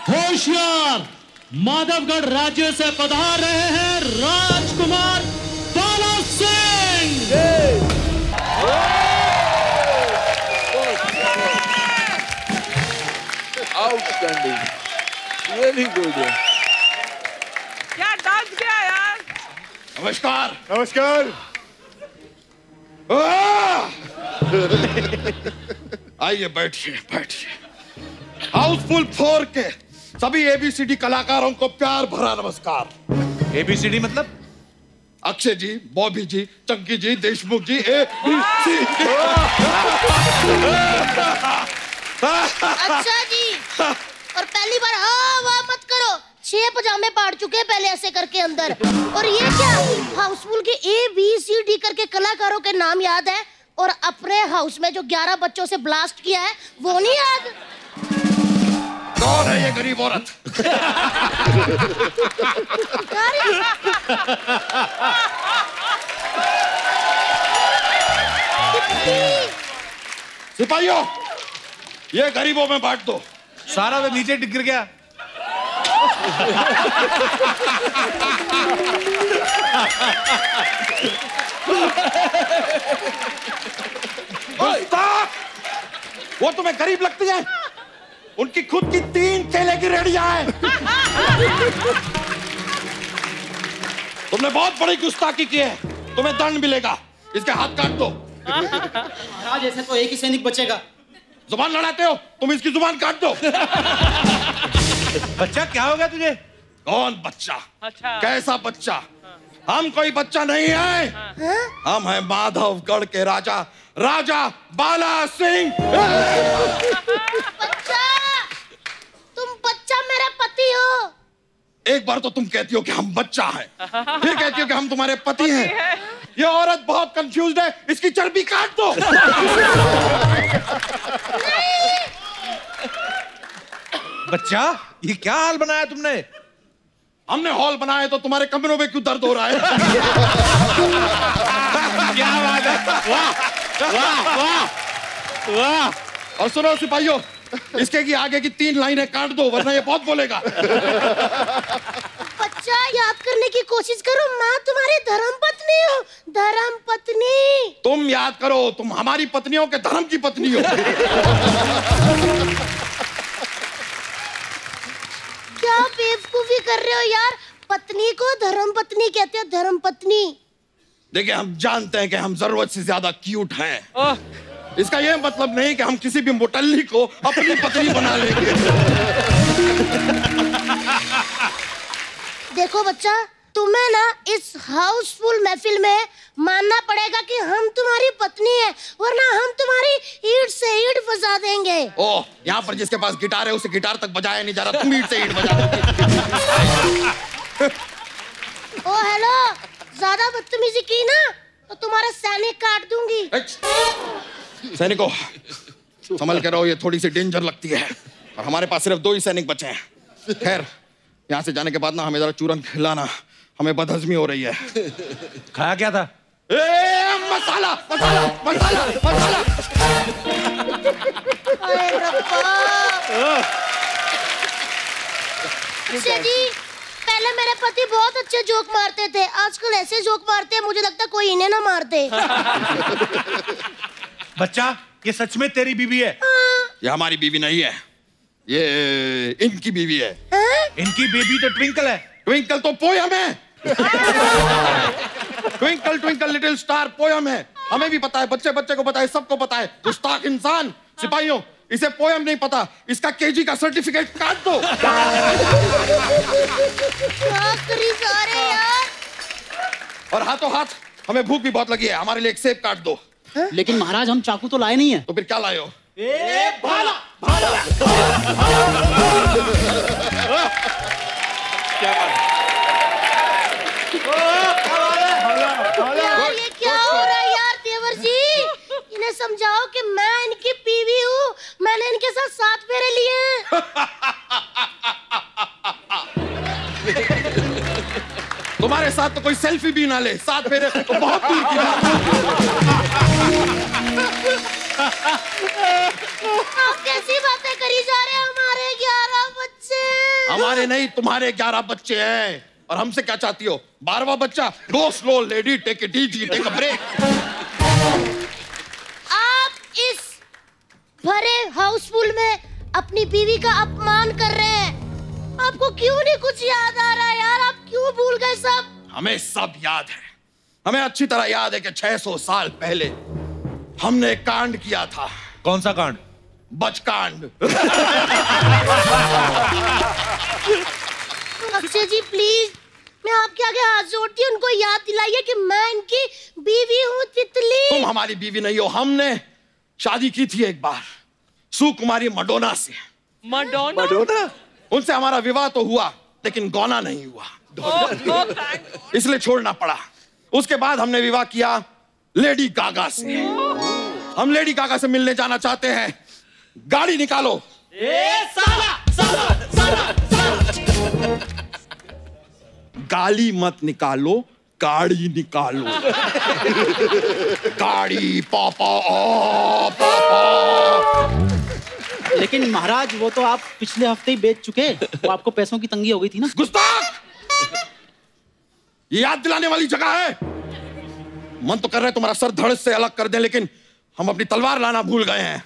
Speaker 18: होशियार, माधवगढ़ राज्य से पधार रहे हैं Rajkumar Bala Singh.
Speaker 5: Outstanding, really good.
Speaker 3: क्या डांस किया यार।
Speaker 8: नमस्कार।
Speaker 2: नमस्कार।
Speaker 8: आइए बैठिए बैठिए। हाउसफुल 4 के सभी ABCD कलाकारों को प्यार भरा नमस्कार।
Speaker 1: ABCD मतलब?
Speaker 8: अक्षय जी, बॉबी जी, चंकी जी, देशमुख जी, ABC।
Speaker 17: अच्छा जी, और पहली बार हाँ वाह मत करो। 6 पजामे पाड़ चुके हैं पहले ऐसे करके अंदर। और ये क्या, हाउसफुल के ABCD करके कलाकारों के नाम याद है, और अपने हाउस में जो 11 बच्चों से ब्लास्ट किया है वो नहीं याद।
Speaker 8: कौन है ये गरीब औरत? सिपाहियों, ये गरीबों में बांट दो।
Speaker 1: सारा वे नीचे गिर गया।
Speaker 8: वो तुम्हें गरीब लगती है? उनकी खुद की 3 केले की रेडियां हैं। तुमने बहुत बड़ी गुस्ताखी की है, तुम्हें दंड मिलेगा। इसके हाथ काट दो।
Speaker 10: महाराज ऐसे तो एक ही सैनिक बचेगा।
Speaker 8: जुबान लड़ाते हो, तुम इसकी जुबान काट दो।
Speaker 1: बच्चा क्या हो गया तुझे?
Speaker 8: कौन बच्चा?
Speaker 3: अच्छा।
Speaker 8: कैसा बच्चा? हम कोई बच्चा नहीं है। हम हैं माधवगढ़ के राजा, राजा बाला सिंह।
Speaker 17: बच्चा, तुम बच्चा मेरे पति हो।
Speaker 8: एक बार तो तुम कहती हो कि हम बच्चा हैं, फिर कहती हो कि हम तुम्हारे पति हैं। ये औरत बहुत कंफ्यूज्ड है, इसकी चर्बी काट दो।
Speaker 1: बच्चा, ये क्या हाल बनाया तुमने?
Speaker 8: हमने हॉल बनाया तो तुम्हारे कमरों में क्यों दर्द हो रहा है?
Speaker 1: क्या बात है, वाह वाह वाह वाह।
Speaker 8: और सुनो सिपाहियों, इसके की आगे की 3 लाइनें काट दो, वरना ये बहुत बोलेगा।
Speaker 17: बच्चा, याद करने की कोशिश करो, मैं तुम्हारी धर्मपत्नी हूँ। धर्मपत्नी।
Speaker 8: तुम याद करो, तुम हमारी पत्नियों के धर्म की पत्नी हो।
Speaker 17: क्या बेवकूफी कर रहे हो यार? पत्नी को धर्मपत्नी कहते हैं, धर्मपत्नी।
Speaker 8: देखिए, हम जानते हैं कि हम जरूरत से ज्यादा क्यूट हैं, इसका ये मतलब नहीं कि हम किसी भी मोटल्ली को अपनी पत्नी बना लेंगे।
Speaker 17: देखो बच्चा, तुम्हें ना इस हाउसफुल महफिल में मानना पड़ेगा कि हम तुम्हारी पत्नी है, वरना हम तुम्हारी ईंट से ईंट फंसा देंगे।
Speaker 8: ओह, यहाँ पर जिसके पास गिटार है उसे गिटार तक बजाया नहीं जा रहा, तुम ईंट से ईंट बजा दोगे।
Speaker 17: ओ हेलो, ज्यादा बदतमीजी की ना तो तुम्हारा सैनिक काट दूंगी।
Speaker 8: सैनिकों, संभल के रहो, ये थोड़ी सी डेंजर लगती है और हमारे पास सिर्फ 2 ही सैनिक बचे हैं। खैर, यहाँ से जाने के बाद ना हमें जरा चूरन खिलाना, हमें बदहजमी हो रही है।
Speaker 1: खाया क्या था?
Speaker 8: मसाला मसाला मसाला मसाला।
Speaker 17: जी, पहले मेरे पति बहुत अच्छे जोक मारते थे, आजकल ऐसे जोक मारते हैं मुझे लगता है कोई इन्हें ना मारते।
Speaker 1: बच्चा, ये सच में तेरी बीवी है?
Speaker 8: ये हमारी बीवी नहीं है, ये इनकी बीवी है।
Speaker 1: इनकी बीवी तो ट्विंकल है।
Speaker 8: ट्विंकल तो पोयम है। Twinkle twinkle little star poem है, हमें भी पता है, बच्चे बच्चे को पता है, सबको पता है। गुस्ताख इंसान, सिपाहियों, इसे पोयम नहीं पता, इसका केजी का सर्टिफिकेट काट दो।
Speaker 17: यार।
Speaker 8: और हाथों हाथ हमें भूख भी बहुत लगी है, हमारे लिए एक सेब काट दो।
Speaker 10: लेकिन महाराज हम चाकू तो लाए नहीं है।
Speaker 8: तो फिर क्या लाए हो?
Speaker 10: भाला भाला।
Speaker 8: क्या
Speaker 17: यार, ये क्या हो रहा है यार देवर जी? इन्हें समझाओ कि मैं इनकी बीवी हूँ, मैंने इनके साथ 7 फेरे लिए हैं।
Speaker 8: तुम्हारे साथ तो कोई सेल्फी भी ना ले, 7 फेरे तो बहुत दूर की बात है।
Speaker 17: आप कैसी बातें करी जा रहे हैं? हमारे 11 बच्चे।
Speaker 8: हमारे नहीं, तुम्हारे 11 बच्चे हैं। और हमसे क्या चाहती हो? 12वां बच्चा? Go slow lady, take it easy, take a break.
Speaker 17: आप इस भरे हाउसफुल में अपनी बीवी का अपमान कर रहे हैं। आपको क्यों नहीं कुछ याद आ रहा यार? आप क्यों भूल गए सब?
Speaker 8: हमें सब याद है, हमें अच्छी तरह याद है कि 600 साल पहले हमने एक कांड किया था।
Speaker 1: कौन सा कांड?
Speaker 8: बचकांड।
Speaker 17: अक्षय जी प्लीज, मैं आपके आगे हाथ जोड़ती हूँ, उनको याद दिलाइए कि मैं इनकी बीवी हूँ तितली।
Speaker 8: तुम हमारी बीवी नहीं हो, हमने शादी की थी एक बार सुकुमारी मडोना से।
Speaker 3: मडोना?
Speaker 8: मडोना? उनसे हमारा विवाह तो हुआ लेकिन गौना नहीं हुआ, इसलिए छोड़ना पड़ा। उसके बाद हमने विवाह किया लेडी गागा से। हम लेडी गागा से मिलने जाना चाहते हैं, गाड़ी निकालो।
Speaker 10: साला साला साला साला।
Speaker 8: गाली मत निकालो, गाड़ी निकालो। गाड़ी पापा पापा।
Speaker 10: लेकिन महाराज वो तो आप पिछले हफ्ते ही बेच चुके, वो आपको पैसों की तंगी हो गई थी ना।
Speaker 8: गुस्ताख! ये याद दिलाने वाली जगह है। मन तो कर रहा है तुम्हारा सर धड़ से अलग कर दें, लेकिन हम अपनी तलवार लाना भूल गए हैं।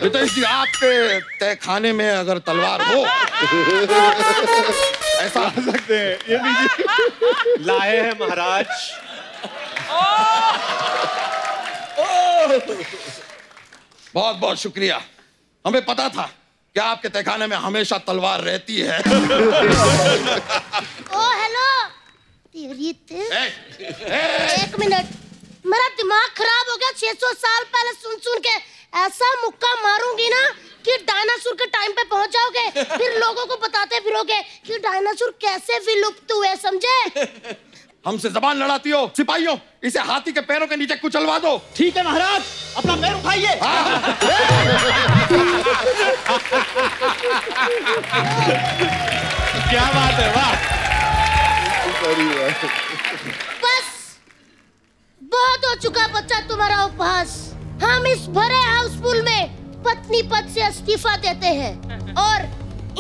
Speaker 8: रितेश जी, आपके तहखाने में अगर तलवार हो ऐसा आ सकते हैं। ये लीजिए।
Speaker 16: लाए हैं महाराज।
Speaker 8: बहुत बहुत शुक्रिया, हमें पता था कि आपके तहखाने में हमेशा तलवार रहती है।
Speaker 17: ओ हेलो, एक मिनट, मेरा दिमाग खराब हो गया। 600 साल पहले सुन सुन के ऐसा मुक्का मारूंगी ना कि डायनासोर के टाइम पे पहुंच जाओगे, फिर लोगों को बताते फिरोगे कि डायनासोर कैसे विलुप्त हुए, समझे?
Speaker 8: हमसे जबान लड़ाती हो? सिपाहियों, इसे हाथी के पैरों के नीचे कुचलवा दो।
Speaker 10: ठीक है महाराज, अपना पैर उठाइए।
Speaker 1: क्या बात है, वाह।
Speaker 17: बस बहुत हो चुका बच्चा तुम्हारा उपहास। हम इस भरे हाउसफुल में पत्नी पद से इस्तीफा देते हैं और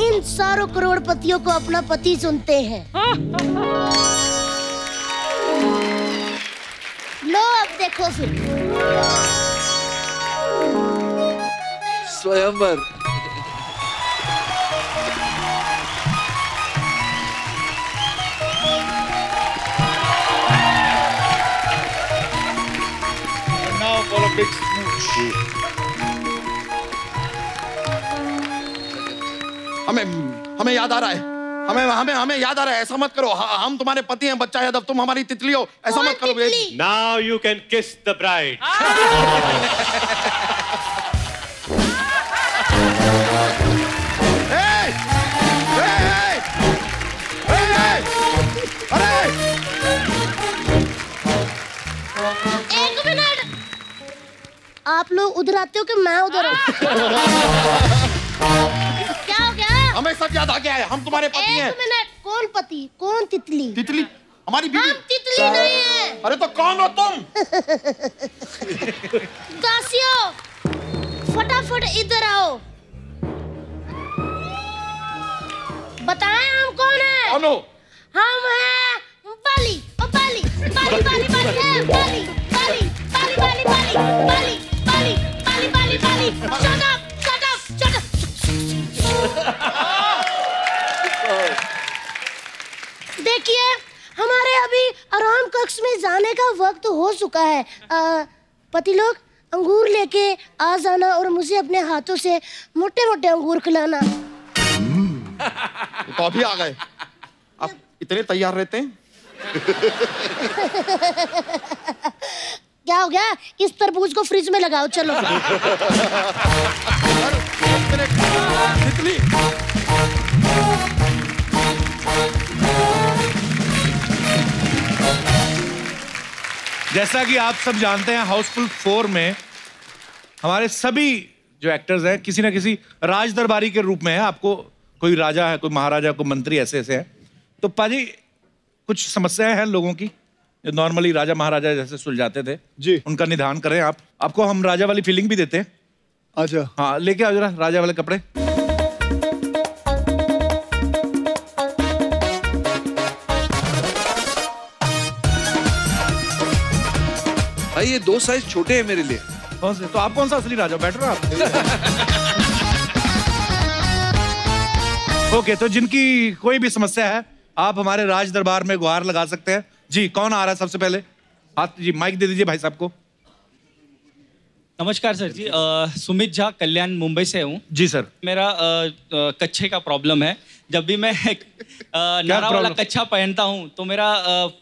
Speaker 17: इन सारों करोड़पतियों को अपना पति चुनते हैं। लो अब देखो फिर
Speaker 5: स्वयंवर।
Speaker 8: Big smooch. हमें याद आ रहा है, हमें याद आ रहा है। ऐसा मत करो, हम तुम्हारे पति हैं, बच्चा यादव, तुम हमारी तितली हो, ऐसा मत करो।
Speaker 16: Now you can kiss the bride.
Speaker 17: एक मिनट, आप लोग उधर आते हो कि मैं उधर हूँ? क्या हो गया?
Speaker 8: हमें सब याद आ गया है, हम तुम्हारे पति हैं।
Speaker 17: एक मिनट, कौन पति, कौन तितली?
Speaker 8: तितली हमारी बीवी।
Speaker 17: हम तितली नहीं है।
Speaker 8: अरे तो कौन हो तुम?
Speaker 17: दासियों, फटाफट इधर आओ, बताएं हम कौन है?
Speaker 8: कौन हो?
Speaker 17: हम हैं बाली, बाली, बाली, बाली, बाली, बाली, बाली, बाली, बाली, बाली, बाली, बाली, बाली, बाली, बाली। Shut up, shut up, shut up. देखिए, हमारे अभी आराम कक्ष में जाने का वक्त हो चुका है। पति लोग अंगूर लेके आ जाना और मुझे अपने हाथों से मोटे-मोटे अंगूर खिलाना।
Speaker 8: तो अभी आ गए, आप इतने तैयार रहते हैं?
Speaker 17: क्या हो गया? इस तरबूज को फ्रिज में लगाओ, चलो।
Speaker 1: जैसा कि आप सब जानते हैं, हाउसफुल 4 में हमारे सभी जो एक्टर्स हैं किसी ना किसी राज दरबारी के रूप में है। आपको कोई राजा है, कोई महाराजा, कोई मंत्री, ऐसे ऐसे हैं। तो पाजी, कुछ समस्याएं हैं लोगों की जो नॉर्मली राजा महाराजा जैसे सुलझाते थे जी, उनका निदान करें आप। आपको हम राजा वाली फीलिंग भी देते हैं। अच्छा हाँ, लेके आओ जरा राजा वाले कपड़े।
Speaker 5: भाई ये 2 साइज छोटे हैं मेरे लिए।
Speaker 1: कौन से? तो आप कौन सा असली राजा? बैठो आप। ओके, तो जिनकी कोई भी समस्या है आप हमारे राज दरबार में गुहार लगा सकते हैं। जी, कौन आ रहा है सबसे पहले? हाथ जी, माइक दे दीजिए भाई साहब को।
Speaker 19: नमस्कार सर जी, सुमित झा, कल्याण, मुंबई से हूँ।
Speaker 1: जी सर।
Speaker 19: मेरा कच्छे का प्रॉब्लम है। जब भी मैं नारा वाला कच्छा पहनता हूँ तो मेरा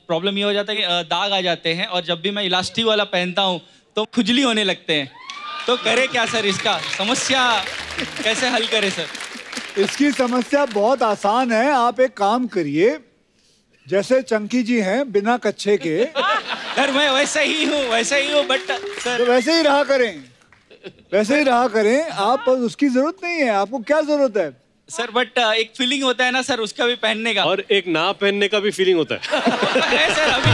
Speaker 19: प्रॉब्लम ये हो जाता है कि दाग आ जाते हैं, और जब भी मैं इलास्टिक वाला पहनता हूँ तो खुजली होने लगते हैं। तो करे क्या सर, इसका समस्या कैसे हल करे सर?
Speaker 2: इसकी समस्या बहुत आसान है। आप एक काम करिए, जैसे चंकी जी हैं बिना कच्छे के।
Speaker 19: सर मैं वैसे ही हूँ बट सर।
Speaker 2: तो वैसे ही रहा करें, वैसे ही रहा करें। आप उसकी जरूरत नहीं है, आपको क्या जरूरत है?
Speaker 19: सर बट एक फीलिंग होता है ना सर, उसका भी पहनने का,
Speaker 16: और एक ना पहनने का भी फीलिंग होता है।
Speaker 19: सर अभी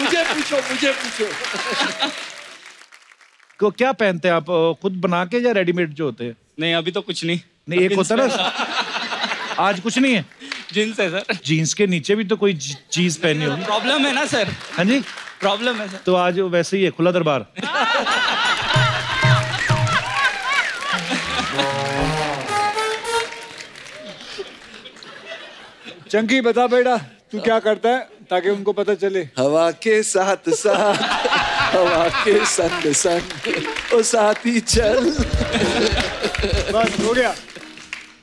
Speaker 5: मुझे पूछो।
Speaker 1: को क्या पहनते हैं आप? खुद बना के या रेडीमेड जो होते हैं?
Speaker 19: नहीं, अभी तो कुछ नहीं।
Speaker 1: नहीं, एक होता है ना, आज कुछ नहीं है।
Speaker 19: जीन्स है सर।
Speaker 1: जीन्स के नीचे भी तो कोई चीज पहनी होगी।
Speaker 19: प्रॉब्लम है ना सर।
Speaker 1: हाँ जी,
Speaker 19: प्रॉब्लम है सर।
Speaker 1: तो आज वैसे ही है, खुला दरबार।
Speaker 2: चंकी बता बेटा, तू क्या करता है ताकि उनको पता चले?
Speaker 5: हवा के साथ साथ, हवा के संग संग, ओ साथी चल।
Speaker 2: बस हो गया।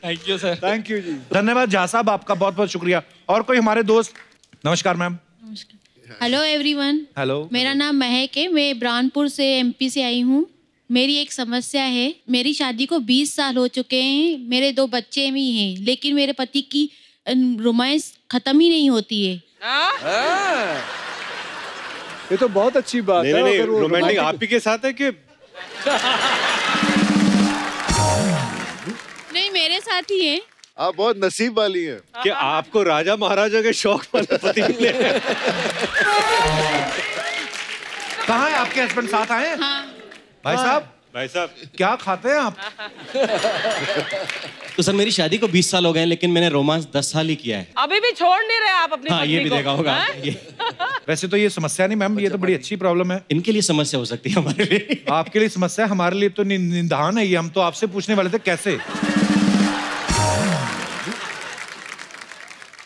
Speaker 19: Thank you sir.
Speaker 2: Thank you जी।
Speaker 1: धन्यवाद झा साहब, आपका बहुत बहुत शुक्रिया। और कोई हमारे दोस्त? नमस्कार मैम।
Speaker 20: Hello everyone.
Speaker 1: हेलो,
Speaker 20: मेरा नाम महक है, मैं ब्रानपुर से एमपी से आई हूँ। मेरी एक समस्या है, मेरी शादी को 20 साल हो चुके हैं, मेरे 2 बच्चे भी हैं, लेकिन मेरे पति की रोमांस खत्म ही नहीं होती है।
Speaker 2: ये तो बहुत अच्छी बात है।
Speaker 16: नहीं, रोमांटिक आप ही के साथ है कि?
Speaker 20: नहीं, मेरे साथ ही है।
Speaker 7: आप बहुत नसीब वाली हैं
Speaker 16: कि आपको राजा महाराजा के शौक वाले पति मिले।
Speaker 1: कहाँ है आपके हस्बैंड? साथ आए हैं?
Speaker 20: हाँ।
Speaker 1: भाई साहब क्या खाते हैं आप?
Speaker 21: तो सर मेरी शादी को 20 साल हो गए, लेकिन मैंने रोमांस 10 साल ही किया है।
Speaker 3: अभी भी छोड़ नहीं रहे आप अपनी
Speaker 21: हाँ, ये भी देखा होगा।
Speaker 1: वैसे तो ये समस्या नहीं मैम, ये तो बड़ी अच्छी प्रॉब्लम है।
Speaker 21: इनके लिए समस्या हो सकती है, हमारे लिए।
Speaker 1: आपके लिए समस्या, हमारे लिए तो निदान है ये। हम तो आपसे पूछने वाले थे कैसे।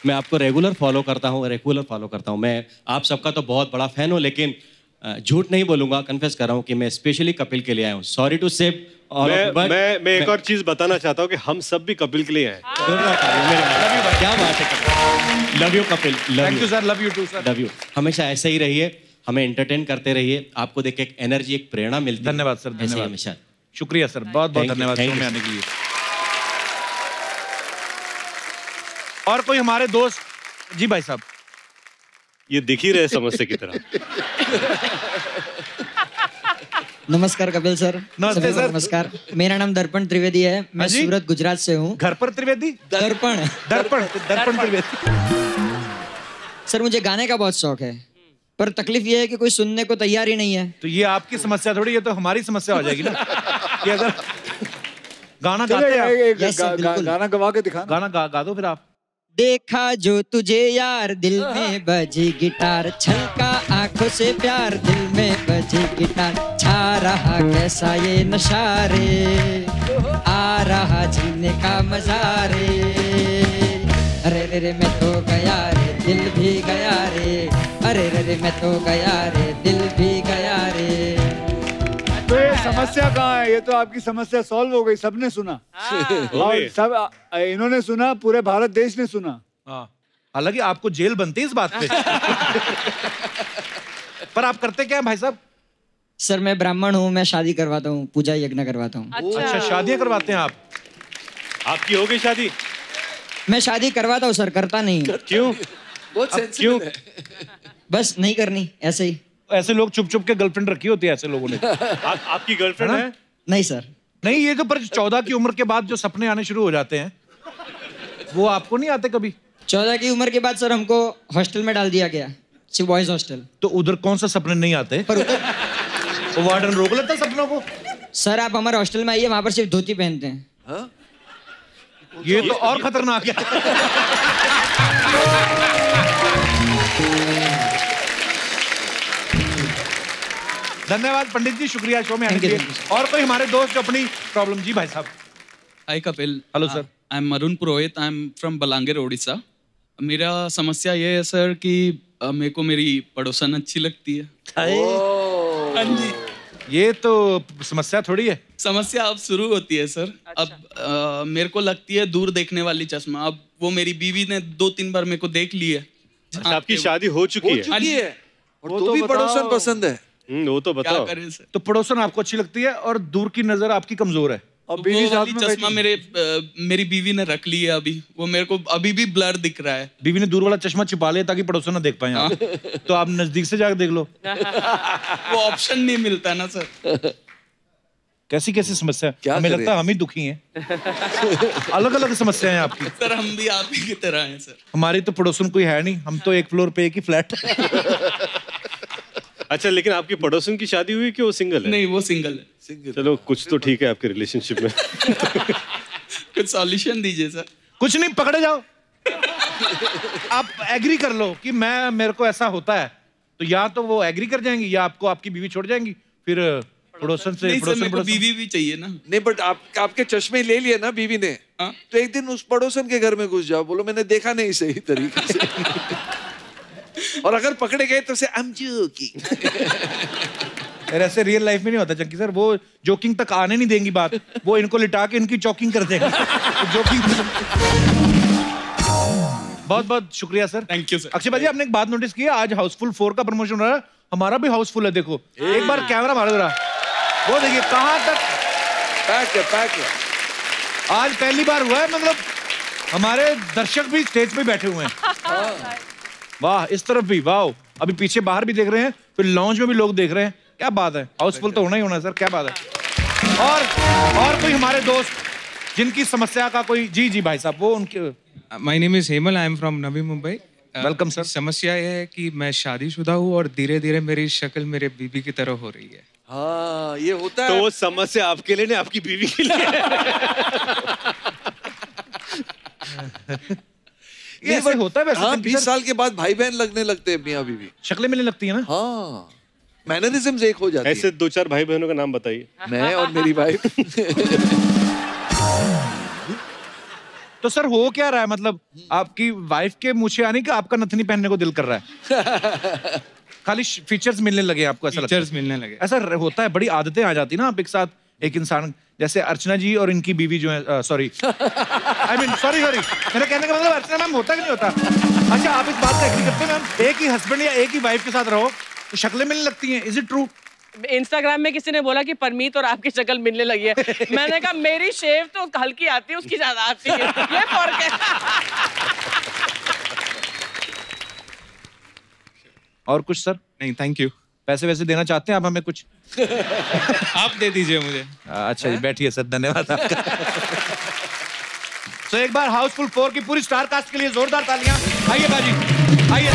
Speaker 21: मैं आपको रेगुलर फॉलो करता हूँ। मैं आप सबका तो बहुत बड़ा फैन हूँ, लेकिन झूठ नहीं बोलूंगा, कन्फेस कर रहा हूँ कि मैं स्पेशली कपिल के लिए आया हूँ। Sorry to save all of,
Speaker 6: मैं एक और चीज बताना चाहता हूँ कि हम सब भी कपिल के लिए आए।
Speaker 21: क्या बात है, love you Kapil,
Speaker 1: thank you sir, love you too sir,
Speaker 21: love you. हमेशा ऐसे ही रहिए, हमें एंटरटेन करते रहिए, आपको देख के एक एनर्जी, एक प्रेरणा मिलती है।
Speaker 1: धन्यवाद सर, धन्यवाद,
Speaker 21: हमेशा
Speaker 1: शुक्रिया सर, बहुत बहुत धन्यवाद शो में आने के लिए। और कोई हमारे दोस्त? जी भाई साहब।
Speaker 6: ये दिख ही रहे समस्या की तरह।
Speaker 4: नमस्कार कपिल सर।
Speaker 1: नमस्ते सर।
Speaker 4: नमस्कार, मेरा नाम दर्पण त्रिवेदी है, मैं सूरत गुजरात से हूँ।
Speaker 1: घर पर त्रिवेदी?
Speaker 4: दर्पण
Speaker 1: त्रिवेदी।
Speaker 4: सर मुझे गाने का बहुत शौक है, पर तकलीफ ये है कि कोई सुनने को तैयार ही नहीं है।
Speaker 1: तो ये आपकी समस्या थोड़ी, ये तो हमारी समस्या हो जाएगी ना कि अगर गाना गाते हैं,
Speaker 2: गाना गवा के दिखा,
Speaker 1: गाना गा दो फिर आप।
Speaker 4: देखा जो तुझे यार, दिल में बजी गिटार, छलका आंखों से प्यार, दिल में बजी गिटार, छा रहा कैसा ये नशा रे, आ रहा जीने का मजा रे, अरे रे रे मैं तो गया रे, दिल भी गया रे, अरे रे रे मैं तो गया रे, दिल भी गया रे।
Speaker 2: तो ये समस्या कहाँ है? ये तो आपकी समस्या सॉल्व हो गई, सबने सुना और सब इन्होंने सुना, पूरे भारत देश ने सुना।
Speaker 1: हालांकि आपको जेल बनती है इस बात पे। पर आप करते क्या है भाई साहब?
Speaker 4: सर मैं ब्राह्मण हूँ, मैं शादी करवाता हूँ, पूजा यज्ञ करवाता हूँ।
Speaker 1: अच्छा, शादियाँ करवाते हैं आप? आपकी हो गई शादी?
Speaker 4: मैं शादी करवाता हूँ सर, करता नहीं।
Speaker 1: क्यों?
Speaker 4: क्यों? बस नहीं करनी, ऐसे ही।
Speaker 1: ऐसे लोग चुप चुप के गर्लफ्रेंड रखी होती है ऐसे लोगों ने। आपकी गर्लफ्रेंड है?
Speaker 4: नहीं सर।
Speaker 1: नहीं, ये तो पर 14 की उम्र के बाद जो सपने आने शुरू हो जाते हैं वो आपको नहीं आते कभी?
Speaker 4: 14 की उम्र के बाद सर हमको हॉस्टल में डाल दिया गया, सिर्फ बॉयज हॉस्टल।
Speaker 1: तो उधर कौन सा सपने नहीं आते? पर तो वार्डन रोक लेता सपनों को।
Speaker 4: सर आप हमारे हॉस्टल में आइए, वहां पर सिर्फ धोती पहनते हैं।
Speaker 1: ये तो और खतरनाक है। धन्यवाद पंडित जी, शुक्रिया शो में आने के लिए। और कोई हमारे दोस्त जो अपनी प्रॉब्लम? जी भाई साहब।
Speaker 22: Hi Kapil.
Speaker 1: Hello sir.
Speaker 22: I am Arun Purohit, I am from Balangir Odisha. मेरा समस्या ये है सर कि मेरे को मेरी पड़ोसन अच्छी लगती है। हाँ जी।
Speaker 1: ये तो समस्या थोड़ी है।
Speaker 22: समस्या अब शुरू होती है सर। अब मेरे को लगती है दूर देखने वाली चश्मा। अब वो मेरी बीवी ने 2-3 बार मेरे को देख ली है।
Speaker 6: आपकी शादी हो चुकी है?
Speaker 5: और तो भी पड़ोसन पसंद है?
Speaker 6: वो तो बताओ।
Speaker 22: क्या करें सर?
Speaker 1: तो पड़ोसन आपको अच्छी लगती है और दूर की नजर आपकी कमजोर है।
Speaker 22: और बीवी साथ में चश्मा मेरी बीवी ने रख ली है अभी, वो मेरे को अभी भी ब्लर दिख रहा है।
Speaker 1: बीवी ने दूर वाला चश्मा छिपा लिया ताकि पड़ोसन ना देख पाए आप। तो आप नजदीक से जाकर देख लो।
Speaker 22: वो ऑप्शन नहीं मिलता ना सर।
Speaker 1: कैसी कैसी समस्या? हमें लगता है हम ही दुखी हैं। अलग अलग समस्याएं हैं आपकी।
Speaker 22: सर हम भी आप ही की तरह हैं सर।
Speaker 1: हमारी तो पड़ोसन कोई है नहीं, हम तो एक फ्लोर पे एक ही फ्लैट।
Speaker 6: अच्छा, लेकिन आपकी पड़ोसन की शादी हुई कि वो सिंगल है?
Speaker 22: नहीं, वो सिंगल है।
Speaker 6: चलो कुछ तो ठीक है आपके रिलेशनशिप में।
Speaker 22: कुछ सॉल्यूशन दीजिए सर।
Speaker 1: कुछ नहीं, पकड़े जाओ। आप एग्री कर लो कि मेरे को ऐसा होता है, तो या तो वो एग्री कर जाएंगी या आपको आपकी बीवी छोड़ जाएंगी। फिर पड़ोसन से
Speaker 22: नहीं सर, मेरे को बीवी भी चाहिए ना।
Speaker 5: नहीं, बट आपके चश्मे ले लिए ना बीवी ने, तो एक दिन उस पड़ोसन के घर में घुस जाओ, बोलो मैंने देखा नहीं सही तरीके से। और अगर पकड़े गए तो से
Speaker 1: ऐसे रियल लाइफ में नहीं होता चंकी सर। वो जोकिंग तक आने नहीं देंगी बात, वो इनको लिटा के इनकी चॉकिंग कर देंगे। जोकिंग। बहुत बहुत शुक्रिया sir.
Speaker 22: Thank you sir.
Speaker 1: Akshay भाई, आपने एक बात नोटिस की है? आज हाउसफुल 4 का प्रमोशन हो रहा है, हमारा भी हाउसफुल है। देखो एक बार कैमरा मारो जरा, वो देखिए कहां तक
Speaker 5: पैक है।
Speaker 1: आज पहली बार हुआ है, मतलब हमारे दर्शक भी स्टेज पे बैठे हुए हैं। वाह, इस तरफ भी वाह, अभी पीछे बाहर भी देख रहे हैं, फिर लॉन्च में भी लोग देख रहे हैं। क्या बात है, हाउसफुल तो होना ही होना सर, क्या बात है। और कोई हमारे दोस्त जिनकी समस्या का कोई? जी जी भाई साहब, वो उनके।
Speaker 23: My name is Hemal, I am from Navi Mumbai.
Speaker 1: Welcome sir.
Speaker 23: समस्या यह है कि मैं शादीशुदा हूँ और धीरे धीरे मेरी शक्ल मेरे बीवी की तरह हो रही है।
Speaker 5: हाँ, ये होता है।
Speaker 6: तो वो समस्या आपके लिए नहीं, आपकी बीवी के लिए।
Speaker 5: ये ऐसे होता है वैसे। हाँ, 20 साल के बाद भाई बहन लगने लगते हैं मियाँ बीवी।
Speaker 1: शक्लें मिलने लगती है ना।
Speaker 5: हाँ, मैनरिज्म्स एक हो जाती है।
Speaker 6: ऐसे 2-4 भाई बहनों का नाम बताइए।
Speaker 5: मैं और मेरी वाइफ।
Speaker 1: तो सर हो क्या रहा है, मतलब आपकी वाइफ के मुँह से आने का आपका नथनी पहनने को दिल कर रहा है? खाली फीचर्स मिलने लगे आपको, ऐसा लगता है?
Speaker 23: फीचर्स मिलने लगे।
Speaker 1: ऐसा होता है, बड़ी आदतें आ जाती ना आप एक साथ, एक इंसान जैसे अर्चना जी और इनकी बीवी जो है, सॉरी आई मीन सॉरी मेरा कहने का मतलब अर्चना मैम होता कि नहीं होता? अच्छा, आप इस बात से एग्री करते हैं मैम, एक ही हस्बैंड या एक ही वाइफ के साथ रहो तो शक्लें मिलने लगती हैं, इज इट ट्रू?
Speaker 3: इंस्टाग्राम में किसी ने बोला कि परमीत और आपकी शक्ल मिलने लगी है। मैंने कहा मेरी शेव तो हल्की आती है, उसकी ज्यादा आती है, ये फर्क है।
Speaker 1: और कुछ सर?
Speaker 23: नहीं, थैंक यू।
Speaker 1: पैसे वैसे देना चाहते हैं आप हमें कुछ?
Speaker 23: आप दे दीजिए मुझे।
Speaker 1: अच्छा जी, बैठिए सर, धन्यवाद आपका। तो एक बार हाउसफुल 4 की पूरी स्टार कास्ट के लिए जोरदार तालियां। आइए बाजी, आइए।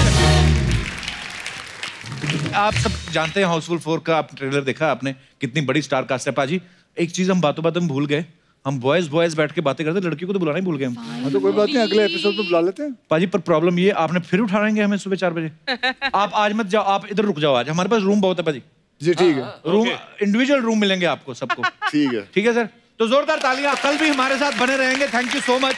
Speaker 1: आप सब जानते हैं हाउसफुल 4 का, आप ट्रेलर देखा आपने, कितनी बड़ी स्टार कास्ट है पाजी। एक चीज हम बातों बातों में भूल गए, हम बॉयज बैठ के बातें करते, लड़कियों को तो बुलाना ही भूल गए हम।
Speaker 2: हाँ तो कोई बात नहीं, अगले एपिसोड में बुला लेते हैं।
Speaker 1: पाजी पर प्रॉब्लम ये, आपने फिर उठाएंगे हमें सुबह 4 बजे। आप आज मत जाओ, आप इधर रुक जाओ, आज हमारे पास रूम बहुत है पाजी।
Speaker 2: जी ठीक है,
Speaker 1: रूम इंडिविजुअल रूम मिलेंगे आपको सबको।
Speaker 7: ठीक है
Speaker 1: ठीक है सर, तो जोरदार तालियां। कल भी हमारे साथ बने रहेंगे। Thank you so much.